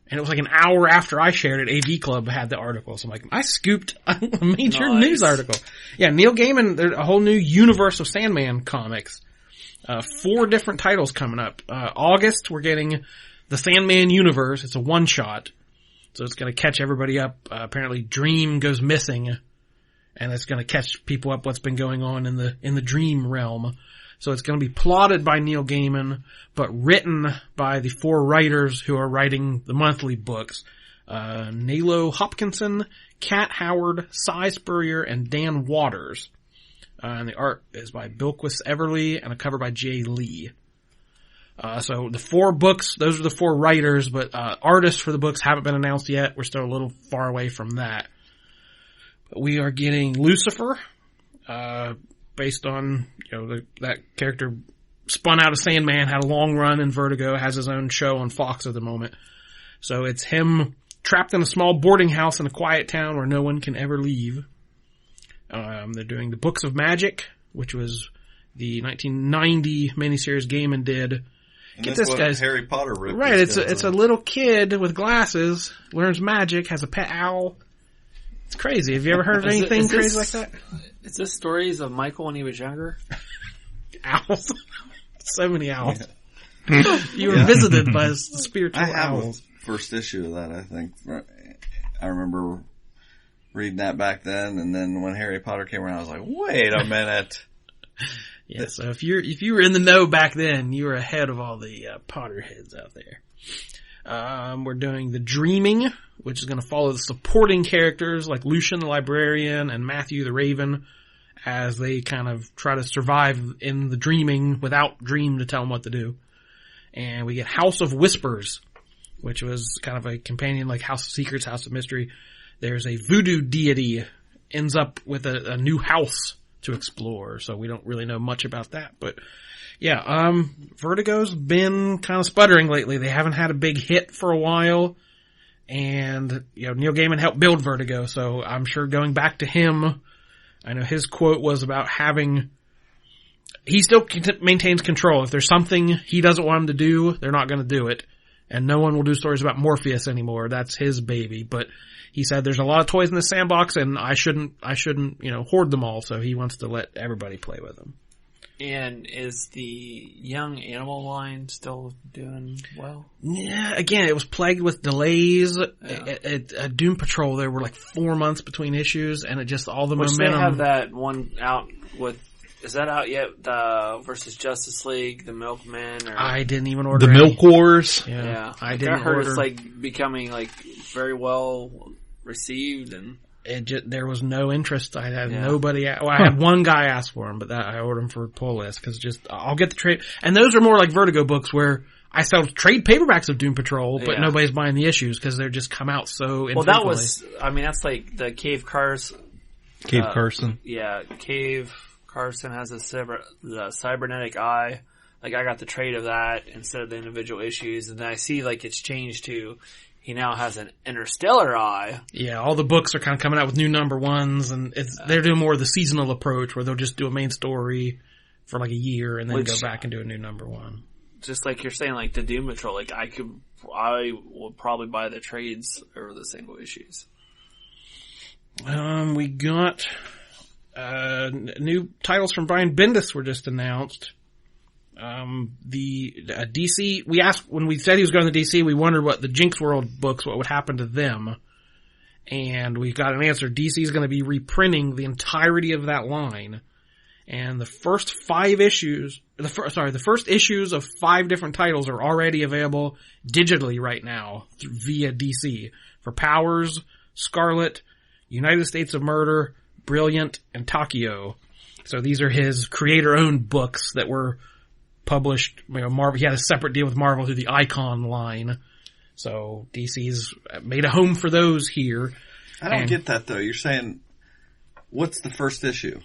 And it was an hour after I shared it, AV Club had the article. So I'm like, I scooped a major news article. Yeah, Neil Gaiman, there's a whole new universe of Sandman comics. 4 different titles coming up. August, we're getting the Sandman universe. It's a one-shot. So it's going to catch everybody up. Apparently Dream goes missing. And it's going to catch people up what's been going on in the dream realm. So it's going to be plotted by Neil Gaiman, but written by the 4 writers who are writing the monthly books. Nalo Hopkinson, Kat Howard, Cy Spurrier, and Dan Waters. And the art is by Bilquis Everly and a cover by Jay Lee. So the 4 books, those are the 4 writers, but artists for the books haven't been announced yet. We're still a little far away from that. We are getting Lucifer, based on, that character spun out of Sandman, had a long run in Vertigo, has his own show on Fox at the moment. So it's him trapped in a small boarding house in a quiet town where no one can ever leave. They're doing the Books of Magic, which was the 1990 miniseries Gaiman did. And get this, guys. Harry Potter ripped. Right, it's a little kid with glasses, learns magic, has a pet owl. It's crazy. Have you ever heard of anything crazy like that? Is this stories of Michael when he was younger? Owls. So many owls. Yeah. You were visited by spiritual owls. First issue of that, I think. I remember reading that back then, and then when Harry Potter came around, I was like, wait a minute. Yeah, so if you were in the know back then, you were ahead of all the Potterheads out there. We're doing The Dreaming, which is going to follow the supporting characters like Lucian the Librarian and Matthew the Raven as they kind of try to survive in the dreaming without Dream to tell them what to do. And we get House of Whispers, which was kind of a companion like House of Secrets, House of Mystery. There's a voodoo deity, ends up with a new house to explore, so we don't really know much about that. But yeah, Vertigo's been kind of sputtering lately. They haven't had a big hit for a while, and Neil Gaiman helped build Vertigo, so I'm sure going back to him, I know his quote was about he still maintains control. If there's something he doesn't want them to do, they're not going to do it. And no one will do stories about Morpheus anymore. That's his baby. But he said there's a lot of toys in the sandbox and I shouldn't, hoard them all. So he wants to let everybody play with them. And is the Young Animal line still doing well? Yeah, again, it was plagued with delays. Yeah. At Doom Patrol, there were like 4 months between issues and it just all the momentum. They have that one out with, is that out yet? Versus Justice League, the Milkmen? Or I didn't even order the Milk Wars. Yeah. I didn't heard order. It's like becoming like very well received and there was no interest. I had nobody. Well, I had one guy ask for them, but I ordered them for pull list because I'll get the trade. And those are more like Vertigo books where I sell trade paperbacks of Doom Patrol, but nobody's buying the issues because they're just come out so infrequently. Well, that's like the Cave Carson. Yeah, Cave Carson has the cybernetic eye. Like I got the trade of that instead of the individual issues, and then I see like it's changed to he now has an interstellar eye. Yeah, all the books are kind of coming out with new number ones, and they're doing more of the seasonal approach where they'll just do a main story for like a year and then go back and do a new number one. Just like you're saying, like the Doom Patrol, like I will probably buy the trades over the single issues. We got new titles from Brian Bendis were just announced. The DC, we asked, when we said he was going to DC, we wondered what the Jinx World books, what would happen to them. And we got an answer. DC is going to be reprinting the entirety of that line. And the first 5 issues, the first issues of 5 different titles are already available digitally right now via DC for Powers, Scarlet, United States of Murder, Brilliant, and Takio. So these are his creator-owned books that were published, Marvel. He had a separate deal with Marvel through the Icon line. So DC's made a home for those here. I don't get that though. You're saying, what's the first issue?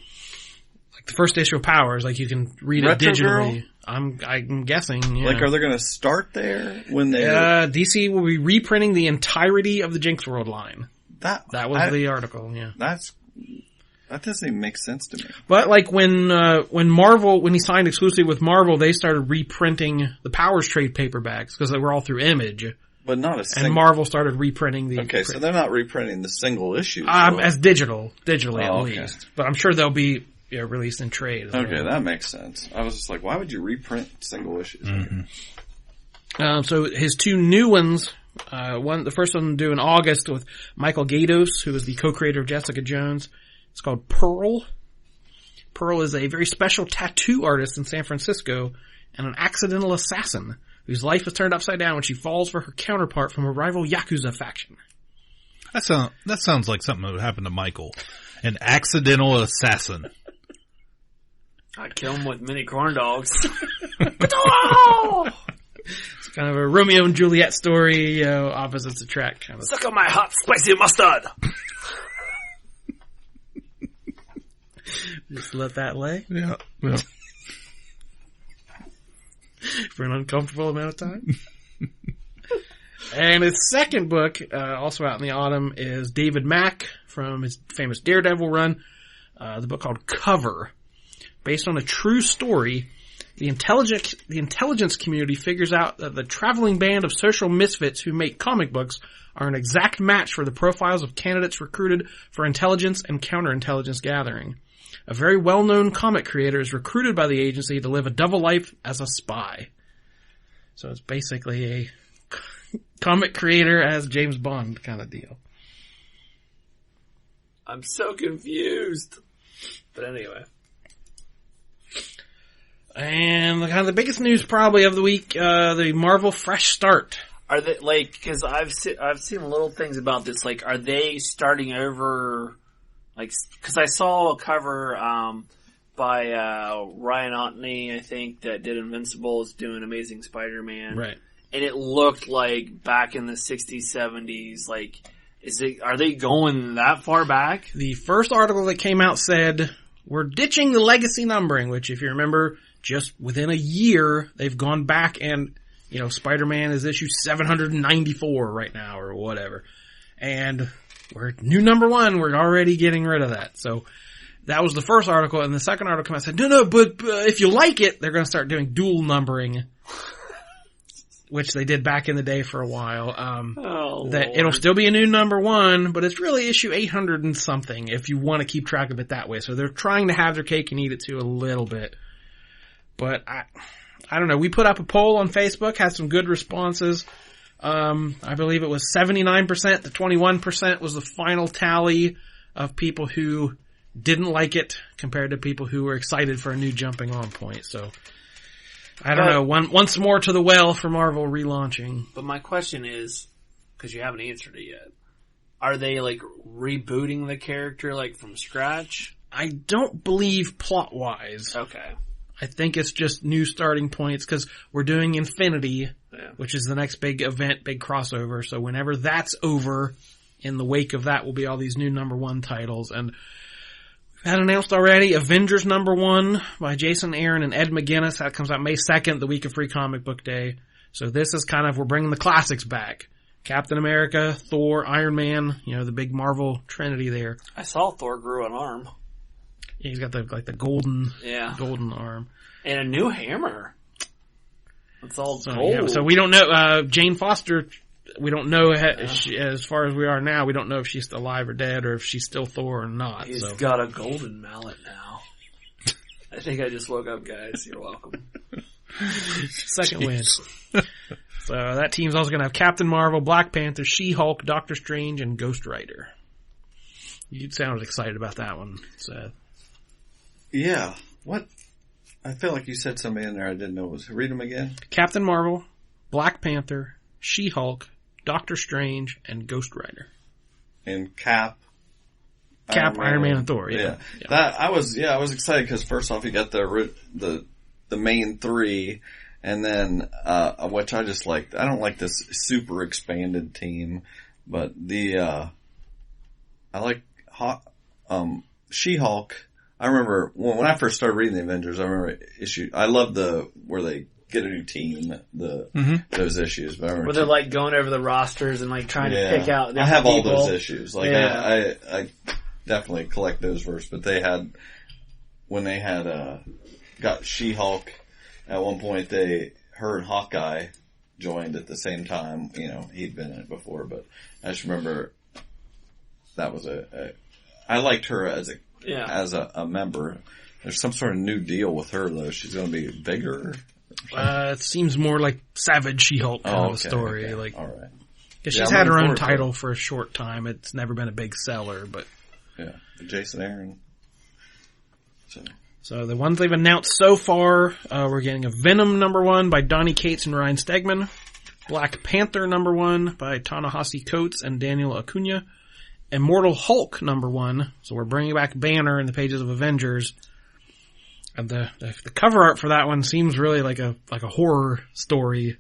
Like the first issue of Powers, like you can read Retro it digitally. Girl? I'm guessing. Yeah. Like, are they going to start there when they? DC will be reprinting the entirety of the Jinx World line. That was the article. Yeah, that doesn't even make sense to me. But like when Marvel, when he signed exclusively with Marvel, they started reprinting the Powers trade paperbacks because they were all through Image. But not a single. And Marvel started reprinting the. Okay, so they're not reprinting the single issues. As digitally at least. But I'm sure they'll be released in trade. Okay, that makes sense. I was just like, why would you reprint single issues? Mm-hmm. So his 2 new ones. The first one due in August with Michael Gaydos, who is the co-creator of Jessica Jones. It's called Pearl. Pearl is a very special tattoo artist in San Francisco and an accidental assassin whose life is turned upside down when she falls for her counterpart from a rival Yakuza faction. That sounds like something that would happen to Michael. An accidental assassin. I'd kill him with mini corn dogs. It's kind of a Romeo and Juliet story, opposites attract kind of. Suck on my hot, spicy mustard! Just let that lay. Yeah. For an uncomfortable amount of time. And his second book, also out in the autumn, is David Mack from his famous Daredevil run. The book called Cover. Based on a true story, the intelligence community figures out that the traveling band of social misfits who make comic books are an exact match for the profiles of candidates recruited for intelligence and counterintelligence gathering. A very well-known comic creator is recruited by the agency to live a double life as a spy. So it's basically a comic creator as James Bond kind of deal. I'm so confused. But anyway. And kind of the biggest news probably of the week, the Marvel Fresh Start. Are they, like, cause I've seen little things about this, like, are they starting over, like, cause I saw a cover, by, Ryan Otney, I think, that did Invincibles doing Amazing Spider-Man. Right. And it looked like back in the 60s, 70s, like, are they going that far back? The first article that came out said, we're ditching the legacy numbering, which if you remember, just within a year, they've gone back and, you know, Spider-Man is issue 794 right now or whatever. And we're new number 1, we're already getting rid of that. So that was the first article, and the second article came out and said, no, but if you like it, they're going to start doing dual numbering. Which they did back in the day for a while. That it'll still be a new number 1, but it's really issue 800 and something if you want to keep track of it that way. So they're trying to have their cake and eat it too a little bit. But I don't know. We put up a poll on Facebook, had some good responses. I believe it was 79% to 21% was the final tally of people who didn't like it compared to people who were excited for a new jumping on point. So I don't know. Once more to the well for Marvel relaunching. But my question is, because you haven't answered it yet, are they like rebooting the character like from scratch? I don't believe plot-wise. Okay. I think it's just new starting points because we're doing Infinity, which is the next big event, big crossover. So whenever that's over, in the wake of that will be all these new number 1 titles. And had announced already, Avengers number 1 by Jason Aaron and Ed McGuinness. That comes out May 2nd, the week of Free Comic Book Day. So this is kind of, we're bringing the classics back. Captain America, Thor, Iron Man, you know, the big Marvel trinity there. I saw Thor grew an arm. Yeah, he's got the golden arm. And a new hammer. It's all gold. Yeah, so we don't know, Jane Foster, we don't know, as far as we are now, we don't know if she's still alive or dead or if she's still Thor or not. He's got a golden mallet now. I think I just woke up, guys. You're welcome. Second win. So that team's also going to have Captain Marvel, Black Panther, She-Hulk, Doctor Strange, and Ghost Rider. You sounded excited about that one, Seth. Yeah. What? I feel like you said something in there I didn't know. Read them again. Captain Marvel, Black Panther, She-Hulk, Doctor Strange, and Ghost Rider. And Cap, Iron Man, and Thor. Yeah. That I was excited because first off you got the main 3, and then which I just liked. I don't like this super expanded team, but I like She-Hulk. I remember when I first started reading the Avengers. I remember I love where they get a new team, those issues. But I remember where they're like going over the rosters and like trying to pick out. I have people. all those issues. Like I definitely collect those first. But when they had got She-Hulk at one point, her and Hawkeye joined at the same time. You know, he'd been in it before, but I just remember that was I liked her as a member. There's some sort of new deal with her though. She's going to be bigger. It seems more like Savage She-Hulk kind of a story. Okay. Like, all right. Because she's had her own title for a short time. It's never been a big seller, but yeah, Jason Aaron. So the ones they've announced so far, we're getting a Venom number 1 by Donny Cates and Ryan Stegman, Black Panther number 1 by Ta-Nehisi Coates and Daniel Acuna, Immortal Hulk number 1. So we're bringing back Banner in the pages of Avengers. And the cover art for that one seems really like a horror story,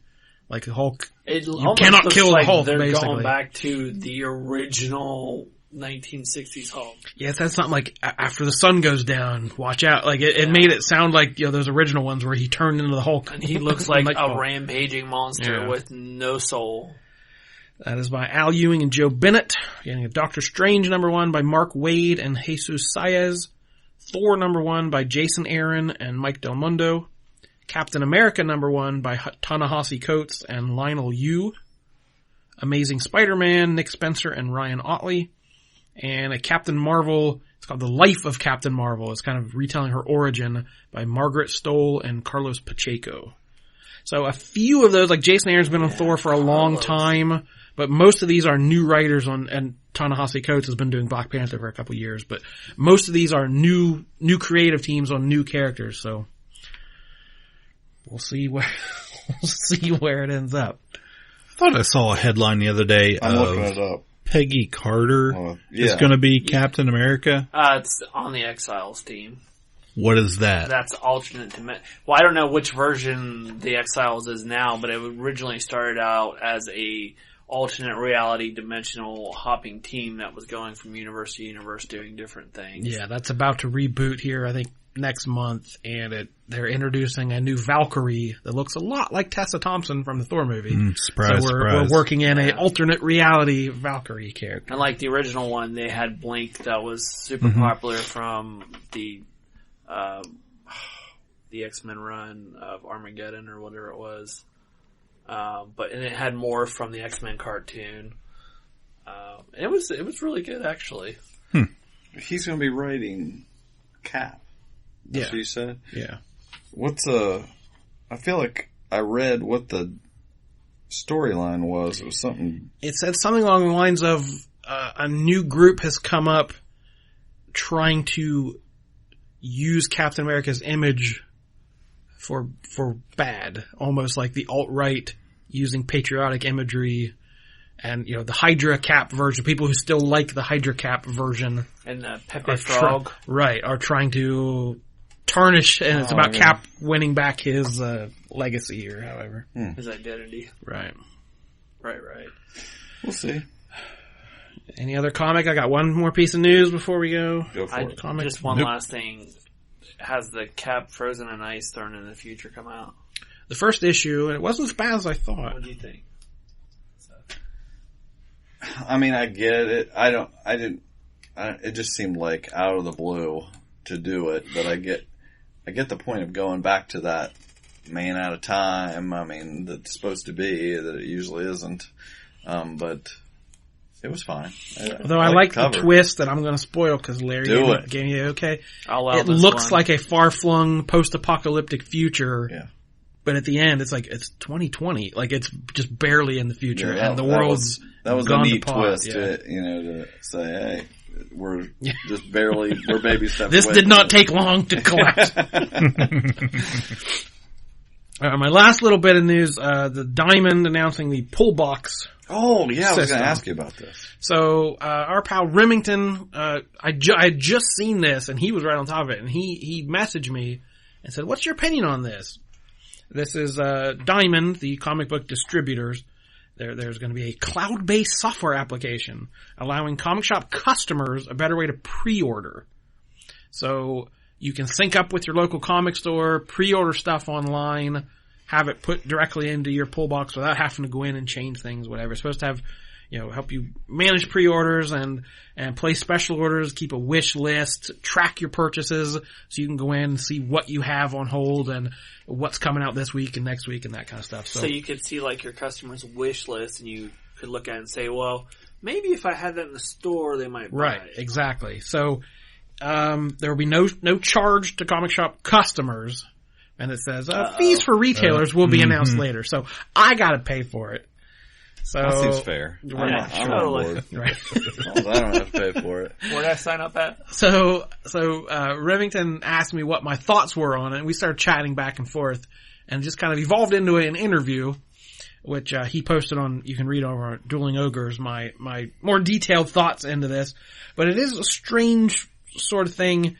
like a Hulk. It you cannot kill like the Hulk. They're basically going back to the original 1960s Hulk. Yeah, it said something like, after the sun goes down, watch out. Like, it made it sound like, those original ones where he turned into the Hulk. And he looks like a rampaging monster with no soul. That is by Al Ewing and Joe Bennett. Getting a Doctor Strange #1 by Mark Waid and Jesus Saez. Thor #1 by Jason Aaron and Mike Del Mundo. Captain America #1 by Ta-Nehisi Coates and Lionel Yu. Amazing Spider-Man, Nick Spencer and Ryan Otley. And a Captain Marvel, it's called The Life of Captain Marvel. It's kind of retelling her origin by Margaret Stoll and Carlos Pacheco. So a few of those, like Jason Aaron's been on Thor for a long time, but most of these are new writers on, and Ta-Nehisi Coates has been doing Black Panther for a couple years, but most of these are new creative teams on new characters, so we'll see where it ends up. I thought I saw a headline the other day I'm looking it up. Peggy Carter is going to be Captain America. It's on the Exiles team. What is that? That's alternate dimension. Well, I don't know which version the Exiles is now, but it originally started out as a alternate reality dimensional hopping team that was going from universe to universe doing different things. Yeah, that's about to reboot here, I think, next month, and they're introducing a new Valkyrie that looks a lot like Tessa Thompson from the Thor movie. Surprise, so we're working in a alternate reality Valkyrie character. And like the original one, they had Blink that was super popular from the X-Men run of Armageddon or whatever it was. And it had more from the X-Men cartoon. It was really good, actually. He's going to be writing Cap. That's what you said? Yeah. I feel like I read what the storyline was. It was something. It said something along the lines of, a new group has come up trying to use Captain America's image for bad. Almost like the alt-right using patriotic imagery. And, the Hydra Cap version, people who still like the Hydra Cap version. And Pepe Frog. are trying to tarnish, and it's about Cap winning back his legacy or however. His identity. Right. Right. We'll see. Any other comic? I got one more piece of news before we go. Go for it. Comic? Just one last thing. Has the Cap Frozen in Ice Thrown in the Future come out? The first issue, and it wasn't as bad as I thought. What do you think? I mean, I get it. It just seemed like out of the blue to do it, but I get the point of going back to that man out of time. I mean, that's supposed to be, that it usually isn't. But it was fine. Although I like the twist that I'm going to spoil because Larry gave me okay. It looks like a far-flung post-apocalyptic future. Yeah. But at the end, it's like, it's 2020. Like, it's just barely in the future. Yeah, and the world's that was gone a neat to pot, twist, to say, hey, we're just barely, we're baby steps This away did not it. take long to collect. My last little bit of news, the Diamond announcing the pull box. Oh, yeah, I was system. going to ask you about this. So, our pal Remington, I had just seen this, and he was right on top of it, and he messaged me and said, what's your opinion on this? This is Diamond, the comic book distributors. There's going to be a cloud-based software application allowing comic shop customers a better way to pre-order. So you can sync up with your local comic store, pre-order stuff online, have it put directly into your pull box without having to go in and change things, whatever. It's supposed to have, help you manage pre-orders and place special orders, keep a wish list, track your purchases so you can go in and see what you have on hold and what's coming out this week and next week and that kind of stuff. So you could see like your customer's wish list and you could look at it and say, well, maybe if I had that in the store, they might buy Right, it. exactly. So, there will be no charge to comic shop customers. And it says, fees for retailers will be announced later. So I gotta pay for it. So that seems fair. Right. I'm on board. Right. I don't have to pay for it. Where did I sign up at? So Remington asked me what my thoughts were on it, and we started chatting back and forth, and just kind of evolved into an interview, which he posted on, you can read over Dueling Ogres, my more detailed thoughts into this. But it is a strange sort of thing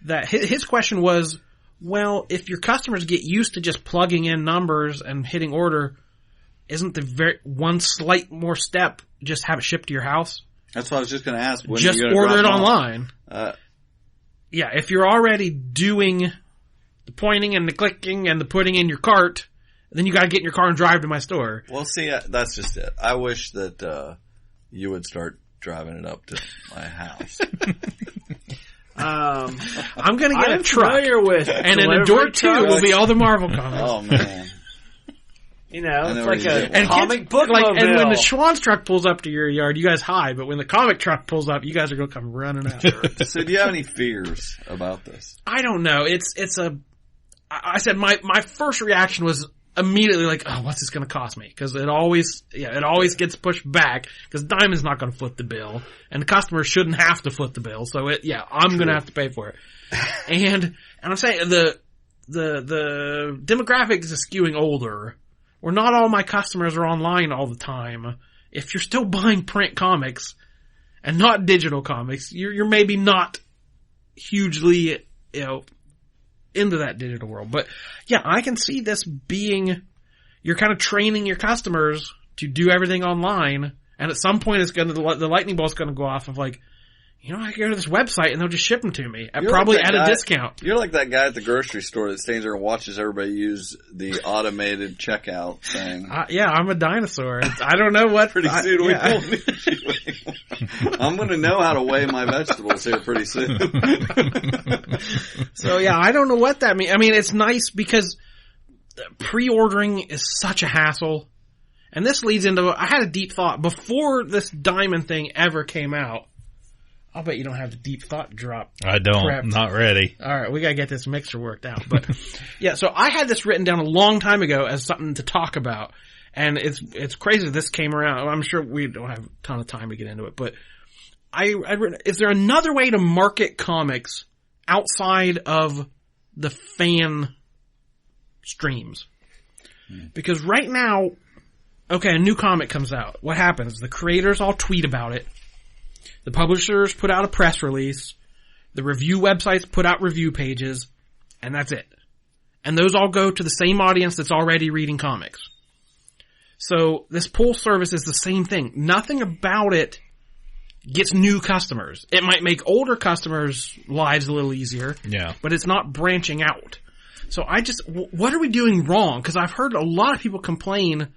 that his question was, well, if your customers get used to just plugging in numbers and hitting order, isn't the one slight more step just have it shipped to your house? That's what I was just going to ask. When just order it online. Yeah, if you're already doing the pointing and the clicking and the putting in your cart, then you got to get in your car and drive to my store. Well, see, that's just it. I wish that you would start driving it up to my house. I'm going to get a truck, and in the door 2 will be all the Marvel comics. Oh man. You know, it's like a comic book like, mobile. and when the Schwann's truck pulls up to your yard, you guys hide, but when the comic truck pulls up, you guys are going to come running after it. So do you have any fears about this? I don't know. I said my first reaction was immediately like, oh, what's this going to cost me? Because it always gets pushed back because Diamond's not going to foot the bill, and the customer shouldn't have to foot the bill. So I'm going to have to pay for it. And I'm saying the demographics is skewing older. Where not all my customers are online all the time. If you're still buying print comics and not digital comics, you're maybe not hugely, into that digital world. But yeah, I can see this being, you're kind of training your customers to do everything online. And at some point the lightning bolt's going to go off of like, I can go to this website and they'll just ship them to me. Probably at a discount. You're like that guy at the grocery store that stands there and watches everybody use the automated checkout thing. I'm a dinosaur. I don't know what. Pretty soon we will need you. I'm going to know how to weigh my vegetables here pretty soon. So I don't know what that means. I mean, it's nice because pre-ordering is such a hassle. And this leads into, I had a deep thought before this Diamond thing ever came out. I'll bet you don't have the deep thought drop. I don't. Prepped. Not ready. All right, we got to get this mixer worked out. But so I had this written down a long time ago as something to talk about. And it's crazy that this came around. I'm sure we don't have a ton of time to get into it, but is there another way to market comics outside of the fan streams? Because right now, okay, a new comic comes out. What happens? The creators all tweet about it. The publishers put out a press release. The review websites put out review pages. And that's it. And those all go to the same audience that's already reading comics. So this pull service is the same thing. Nothing about it gets new customers. It might make older customers' lives a little easier. Yeah. But it's not branching out. So what are we doing wrong? Because I've heard a lot of people complain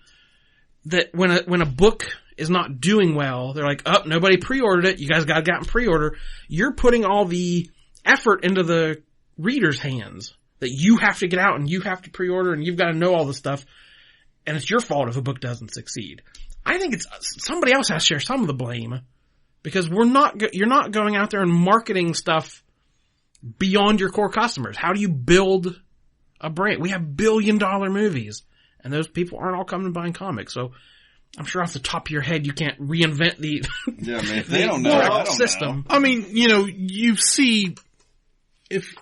that when a book is not doing well, they're like, oh, nobody pre-ordered it. You guys got in pre-order. You're putting all the effort into the reader's hands that you have to get out and you have to pre-order and you've got to know all this stuff. And it's your fault if a book doesn't succeed. I think it's somebody else has to share some of the blame because you're not going out there and marketing stuff beyond your core customers. How do you build a brand? We have $1 billion movies and those people aren't all coming and buying comics. So I'm sure off the top of your head you can't reinvent the if they don't know, I don't system. know. I mean, you see if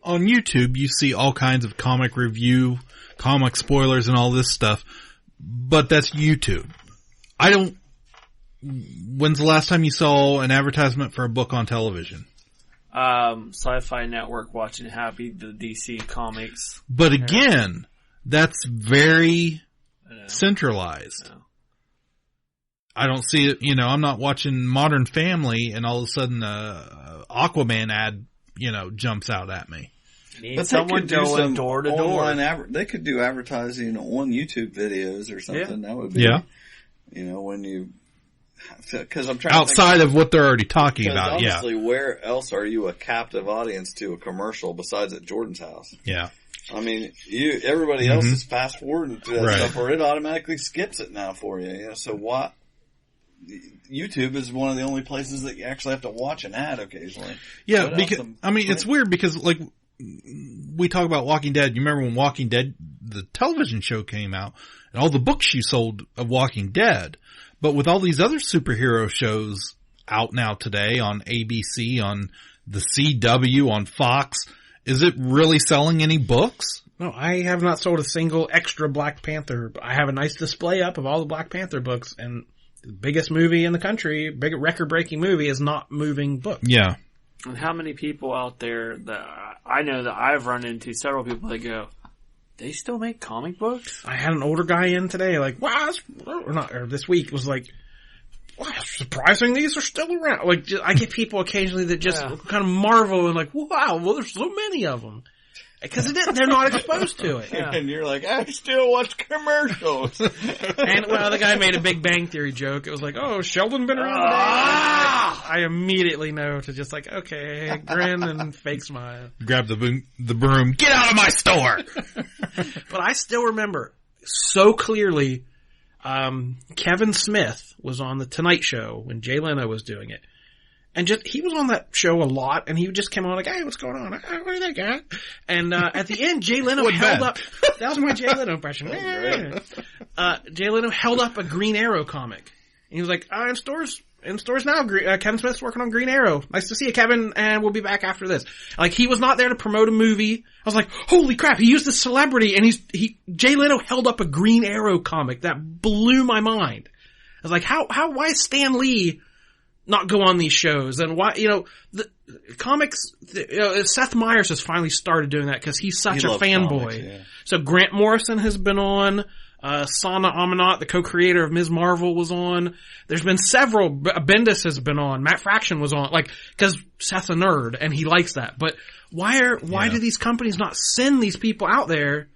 on YouTube you see all kinds of comic review, comic spoilers and all this stuff, but that's YouTube. When's the last time you saw an advertisement for a book on television? Sci-Fi Network watching Happy, the DC comics. But again, that's very centralized. I don't see it, I'm not watching Modern Family and all of a sudden Aquaman ad, jumps out at me. But someone going door to door. They could do advertising on YouTube videos or something. Yeah. That would be, when you, because I'm trying outside of what they're already talking about. Honestly, where else are you a captive audience to a commercial besides at Jordan's house? Yeah. I mean, everybody else is fast forwarding through that stuff, or it automatically skips it now for you. So what? YouTube is one of the only places that you actually have to watch an ad occasionally. Yeah, because it's weird because like we talk about Walking Dead. You remember when Walking Dead, the television show came out, and all the books you sold of Walking Dead. But with all these other superhero shows out now today on ABC, on the CW, on Fox, is it really selling any books? No, I have not sold a single extra Black Panther. I have a nice display up of all the Black Panther books, and the biggest movie in the country, big record-breaking movie, is not moving books. Yeah. And how many people out there that I know that I've run into, several people that go, they still make comic books? I had an older guy in today, like, wow, this week was like, wow, surprising these are still around. Like, I get people occasionally that just kind of marvel and like, wow, well, there's so many of them. Because they're not exposed to it. Yeah. And you're like, I still watch commercials. And, well, the guy made a Big Bang Theory joke. It was like, oh, Sheldon been around today? I immediately know to just like, okay, grin and fake smile. Grab the broom, get out of my store! But I still remember so clearly, Kevin Smith was on the Tonight Show when Jay Leno was doing it. And he was on that show a lot, and he just came on like, hey, what's going on? Oh, what do they got? And, at the end, Jay Leno held up, that was my Jay Leno impression. Jay Leno held up a Green Arrow comic. And he was like, in stores now, Kevin Smith's working on Green Arrow. Nice to see you, Kevin, and we'll be back after this. Like, he was not there to promote a movie. I was like, holy crap, he used this celebrity, and Jay Leno held up a Green Arrow comic. That blew my mind. I was like, why is Stan Lee not go on these shows? And why, the comics, Seth Meyers has finally started doing that because he's such a fanboy. Comics, yeah. So Grant Morrison has been on, Sana Amanat, the co-creator of Ms. Marvel, was on. There's been several, Bendis has been on, Matt Fraction was on, like, cause Seth's a nerd and he likes that. But why do these companies not send these people out there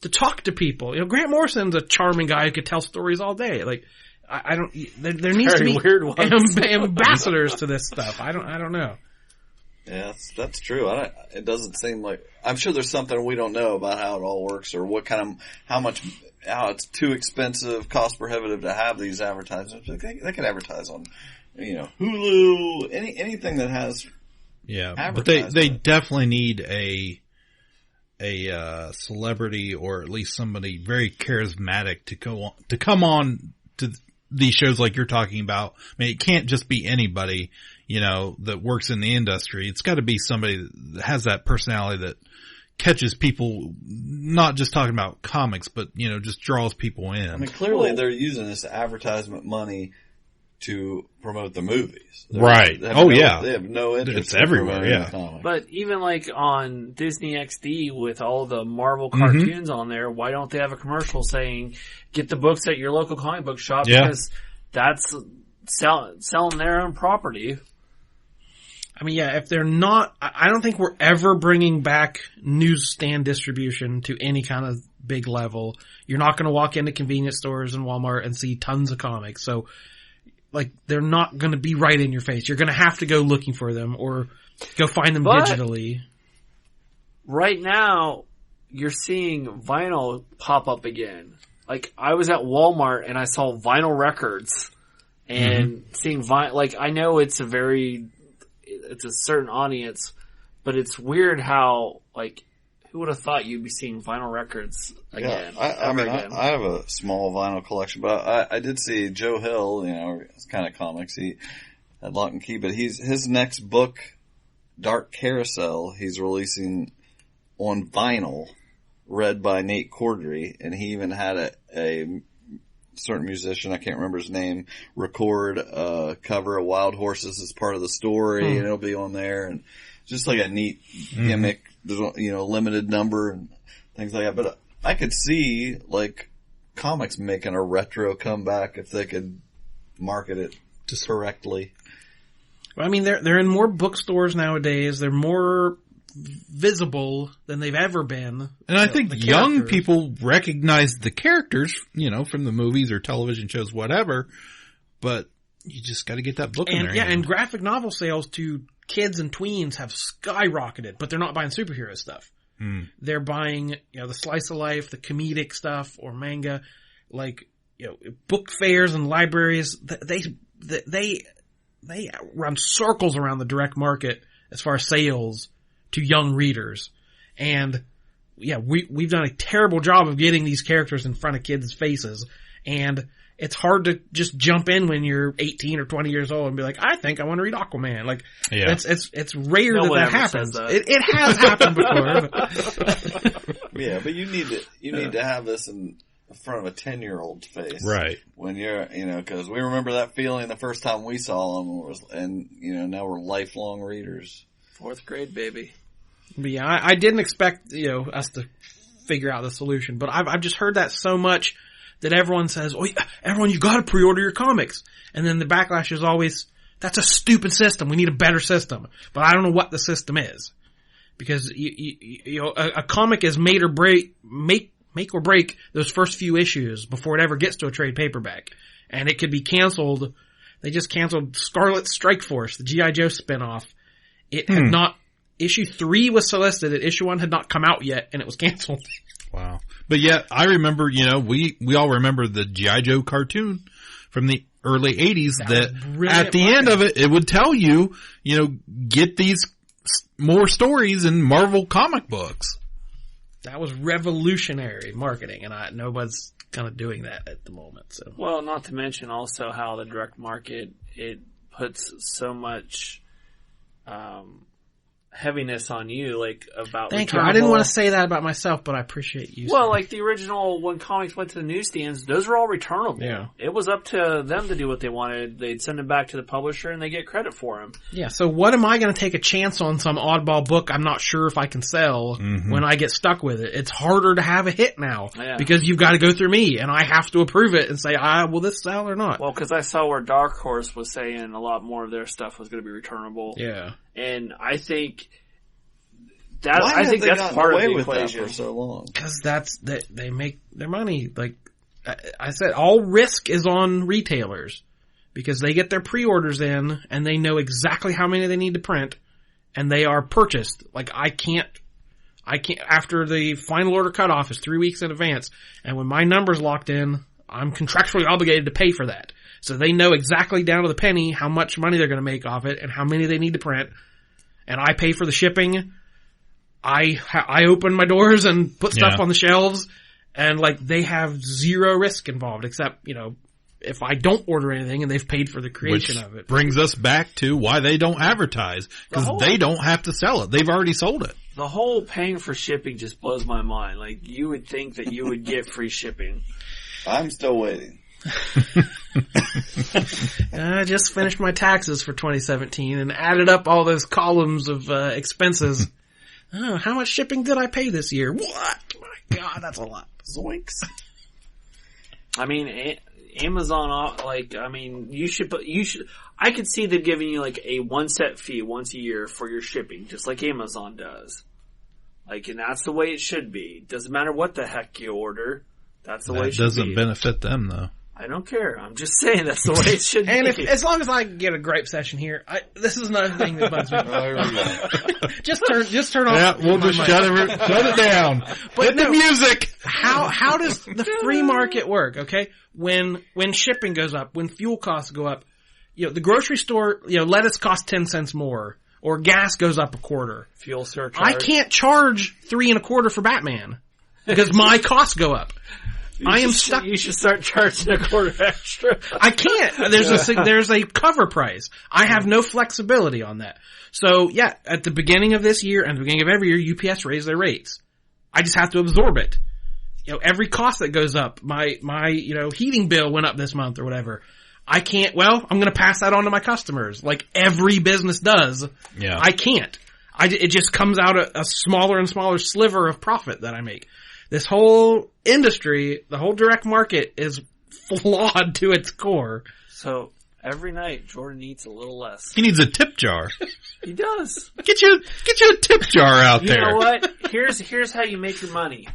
to talk to people? Grant Morrison's a charming guy who could tell stories all day. Like, I don't. There needs to be weird ambassadors to this stuff. I don't know. Yeah, that's true. It doesn't seem like. I'm sure there's something we don't know about how it all works, or what kind of how it's too expensive, cost prohibitive to have these advertisements. They can advertise on, Hulu, anything that has. Yeah, but they definitely need a celebrity, or at least somebody very charismatic to come on to these shows like you're talking about. I mean, it can't just be anybody, that works in the industry. It's got to be somebody that has that personality that catches people, not just talking about comics, but, just draws people in. I mean, clearly they're using this advertisement money to promote the movies. Right. They have no interest. It's everywhere, yeah. But even like on Disney XD with all the Marvel cartoons on there, why don't they have a commercial saying, get the books at your local comic book shop? Yeah. Because that's selling their own property. I mean, if they're not, I don't think we're ever bringing back newsstand distribution to any kind of big level. You're not going to walk into convenience stores and Walmart and see tons of comics. So, like, they're not going to be right in your face. You're going to have to go looking for them or go find them digitally. Right now, you're seeing vinyl pop up again. Like, I was at Walmart and I saw vinyl records and seeing vinyl. Like, I know it's a certain audience, but it's weird how, like, who would have thought you'd be seeing vinyl records again? Yeah, I have a small vinyl collection, but I did see Joe Hill, it's kind of comics. He had Lock and Key, but his next book, Dark Carousel, he's releasing on vinyl, read by Nate Cordry, and he even had a certain musician, I can't remember his name, record a cover of Wild Horses as part of the story, and it'll be on there, and just like a neat gimmick, limited number and things like that. But I could see, like, comics making a retro comeback if they could market it just correctly. I mean, they're in more bookstores nowadays. They're more visible than they've ever been. And I think young people recognize the characters, from the movies or television shows, whatever, but you just got to get that book in there. Yeah, and graphic novel sales to kids and tweens have skyrocketed, but they're not buying superhero stuff. They're buying, the slice of life, the comedic stuff, or manga, like, book fairs and libraries. They run circles around the direct market as far as sales to young readers. And we've done a terrible job of getting these characters in front of kids' faces. And it's hard to just jump in when you're 18 or 20 years old and be like, I think I want to read Aquaman. Like, it's rare that happens. It has happened before. Yeah, but you need to have this in front of a 10-year-old's face. Right. When you're, cause we remember that feeling the first time we saw them now we're lifelong readers. 4th grade, baby. But yeah, I didn't expect, us to figure out the solution, but I've just heard that so much that everyone says, oh, everyone, you gotta pre-order your comics. And then the backlash is always, that's a stupid system. We need a better system. But I don't know what the system is. Because, you know, a comic is make or break those first few issues before it ever gets to a trade paperback. And it could be canceled. They just canceled Scarlet Strike Force, the G.I. Joe spinoff. It had not, issue 3 was solicited, issue 1 had not come out yet, and it was canceled. Wow. But yeah, I remember, you know, we all remember the G.I. Joe cartoon from the early 80s that at the end of it, it would tell you, you know, get these more stories in Marvel comic books. That was revolutionary marketing, and nobody's kind of doing that at the moment. So, well, not to mention also how the direct market, it puts so much heaviness on you, like about. Thank you. I didn't want to say that about myself, but I appreciate you. Well, like the original, when comics went to the newsstands, those were all returnable. Yeah. It was up to them to do what they wanted. They'd send them back to the publisher, and they get credit for them. Yeah. So, what am I going to take a chance on some oddball book I'm not sure if I can sell when I get stuck with it? It's harder to have a hit now because you've got to go through me, and I have to approve it and say, will this sell or not? Well, because I saw where Dark Horse was saying a lot more of their stuff was going to be returnable. Yeah. And I think that's part of the equation for so long. Because they make their money. Like I said, all risk is on retailers because they get their pre-orders in and they know exactly how many they need to print, and they are purchased. Like I can't after the final order cutoff is 3 weeks in advance, and when my number's locked in, I'm contractually obligated to pay for that. So they know exactly down to the penny how much money they're going to make off it and how many they need to print. And I pay for the shipping. I open my doors and put stuff on the shelves, and like they have zero risk involved except, you know, if I don't order anything and they've paid for the creation of it. Brings us back to why they don't advertise, because they don't have to sell it. They've already sold it. The whole paying for shipping just blows my mind. Like, you would think that you would get free shipping. I'm still waiting. I just finished my taxes for 2017 and added up all those columns of expenses. Oh, how much shipping did I pay this year? What? My God, that's a lot. Zoinks. I mean, Amazon, you should, I could see them giving you like a one set fee once a year for your shipping, just like Amazon does. Like, and that's the way it should be. Doesn't matter what the heck you order. That's the way it should be. That doesn't benefit them though. I don't care. I'm just saying that's the way it should be. And as long as I get a gripe session here, this is another thing that bugs me. just turn off. Yeah, we'll just shut it down. But hit the music. How does the free market work? Okay, when shipping goes up, when fuel costs go up, you know, the grocery store, you know, lettuce costs 10 cents more, or gas goes up a quarter. Fuel surcharge. I can't charge $3 1/4 for Batman because my costs go up. Stuck. You should start charging $1/4 extra. I can't. There's a cover price. I have no flexibility on that. So yeah, at the beginning of this year and the beginning of every year, UPS raised their rates. I just have to absorb it. You know, every cost that goes up, my heating bill went up this month or whatever. I'm going to pass that on to my customers like every business does. Yeah. I can't. It just comes out a smaller and smaller sliver of profit that I make. This whole industry, the whole direct market is flawed to its core. So every night Jordan eats a little less. He needs a tip jar. He does. Get you a tip jar out there. You know what? Here's how you make your money.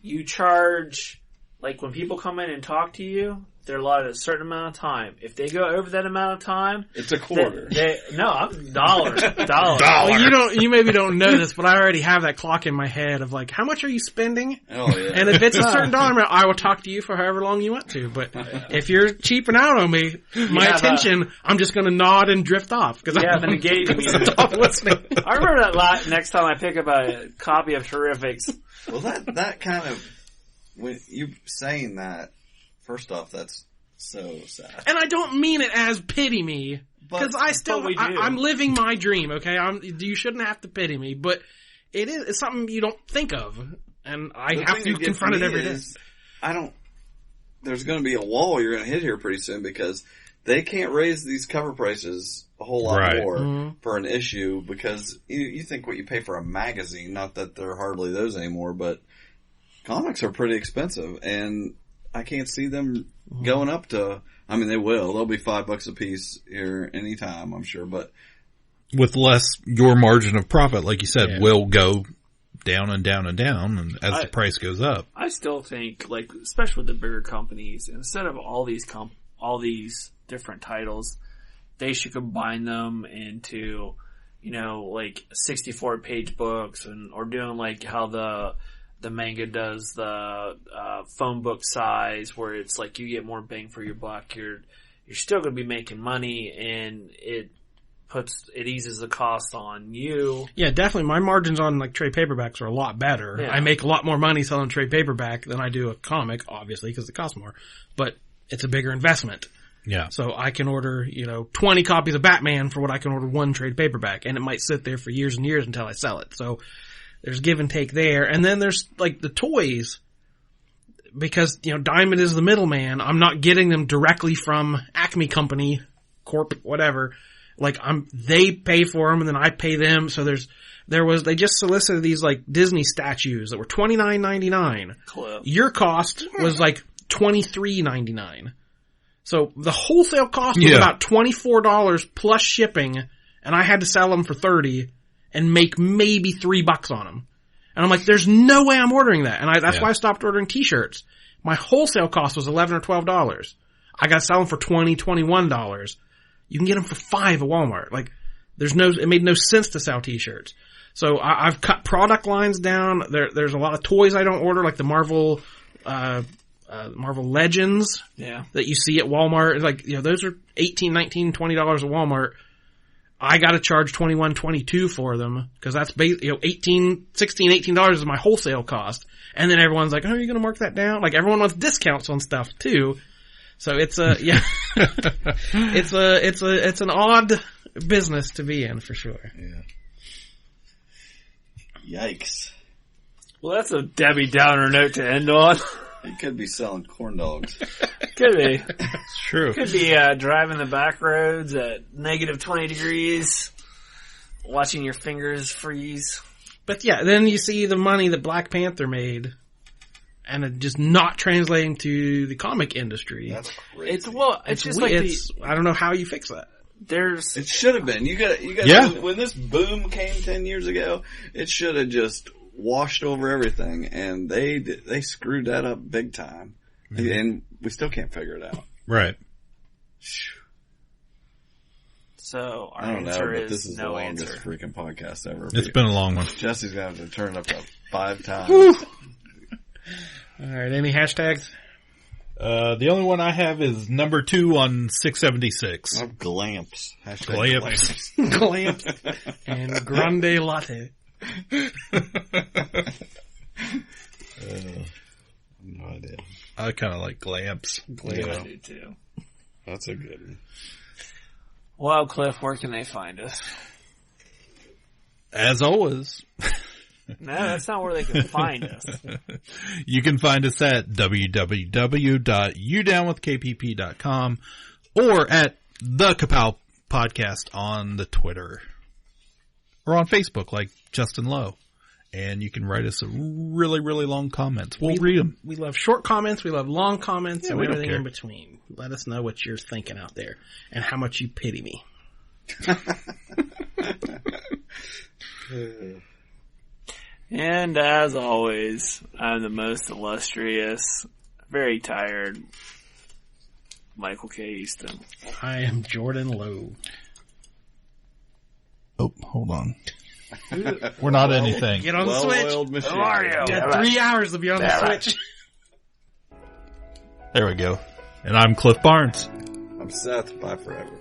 You charge, like when people come in and talk to you, they're allotted a certain amount of time. If they go over that amount of time, it's a quarter. I'm dollar. Well, you maybe don't know this, but I already have that clock in my head of like, how much are you spending? Oh yeah. And if it's a certain dollar amount, I will talk to you for however long you want to. But if you're cheaping out on me, my attention, I'm just going to nod and drift off because I haven't engaged me. Stop listening. I remember that next time I pick up a copy of Terrifics. Well, that kind of, when you saying that, first off, that's so sad. And I don't mean it as pity me, because I'm living my dream, okay? You shouldn't have to pity me, but it's something you don't think of, and I have to confront it every day. There's going to be a wall you're going to hit here pretty soon, because they can't raise these cover prices a whole lot more for an issue, because you think what you pay for a magazine, not that there are hardly those anymore, but comics are pretty expensive, and I can't see them going up to, I mean, they will. They'll be $5 a piece here anytime, I'm sure, but. With less, your margin of profit, like you said, will go down and down and down and as the price goes up. I still think, like, especially with the bigger companies, instead of all these different titles, they should combine them into, you know, like 64-page books or doing like how the manga does the phone book size, where it's like you get more bang for your buck. You're still going to be making money, and it eases the cost on you. Yeah, definitely. My margins on like trade paperbacks are a lot better. Yeah. I make a lot more money selling trade paperback than I do a comic, obviously, because it costs more. But it's a bigger investment. Yeah. So I can order, 20 copies of Batman for what I can order one trade paperback, and it might sit there for years and years until I sell it. So there's give and take there. And then there's like the toys, because, Diamond is the middleman. I'm not getting them directly from Acme Company, Corp, whatever. Like they pay for them and then I pay them. So they just solicited these like Disney statues that were $29.99. Clip. Your cost was like $23.99. So the wholesale cost was about $24 plus shipping, and I had to sell them for $30 and make maybe $3 on them. And I'm like, there's no way I'm ordering that. And that's why I stopped ordering t-shirts. My wholesale cost was $11 or $12. I got to sell them for $20, $21. You can get them for $5 at Walmart. Like, it made no sense to sell t-shirts. So I've cut product lines down. There's a lot of toys I don't order, like the Marvel Legends that you see at Walmart. Like, those are $18, $19, $20 at Walmart. I got to charge $21, $22 for them, because that's $16, $18 is my wholesale cost. And then everyone's like, "Oh, are you going to mark that down?" Like, everyone wants discounts on stuff too. So it's it's an odd business to be in for sure. Yeah. Yikes. Well, that's a Debbie Downer note to end on. You could be selling corn dogs. Could be. It's true. Could be driving the back roads at negative 20 degrees, watching your fingers freeze. But yeah, then you see the money that Black Panther made, and it just not translating to the comic industry. That's crazy. It's just like I don't know how you fix that. It should have been. You got. When this boom came 10 years ago, it should have just washed over everything, and they screwed that up big time, and we still can't figure it out. Right. So our I don't answer know, but this is no the longest answer. freaking podcast ever. It's been a long one. Jesse's gonna have to turn it up to 5 times. All right, any hashtags? The only one I have is number 2 on 676. I have glamps. Glamps. Glamps. And grande latte. No idea. I kind of like glamps. I do too. That's a good one. Well, Cliff, where can they find us? As always. No, that's not where they can find us. You can find us at www.udownwithkpp.com or at the Ka-Pow podcast on the Twitter or on Facebook like Justin Lowe. And you can write us a really, really long comments. We'll read them. We love short comments. We love long comments and we don't everything care. in between. Let us know what you're thinking out there and how much you pity me. And as always, I'm the most illustrious, very tired Michael K. Easton. I am Jordan Lowe. Oh, hold on. We're not anything. Get on the Switch. Machine. Who are you? You got 3 hours to be on the Switch. There we go. And I'm Cliff Barnes. I'm Seth. Bye forever.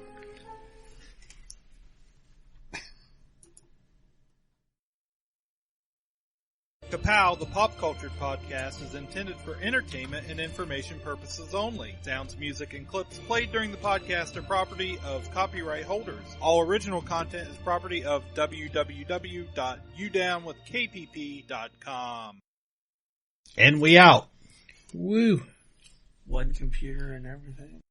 Ka-Pow, the pop culture podcast, is intended for entertainment and information purposes only. Sounds, music, and clips played during the podcast are property of copyright holders. All original content is property of www.udownwithkpp.com. And we out. Woo. One computer and everything.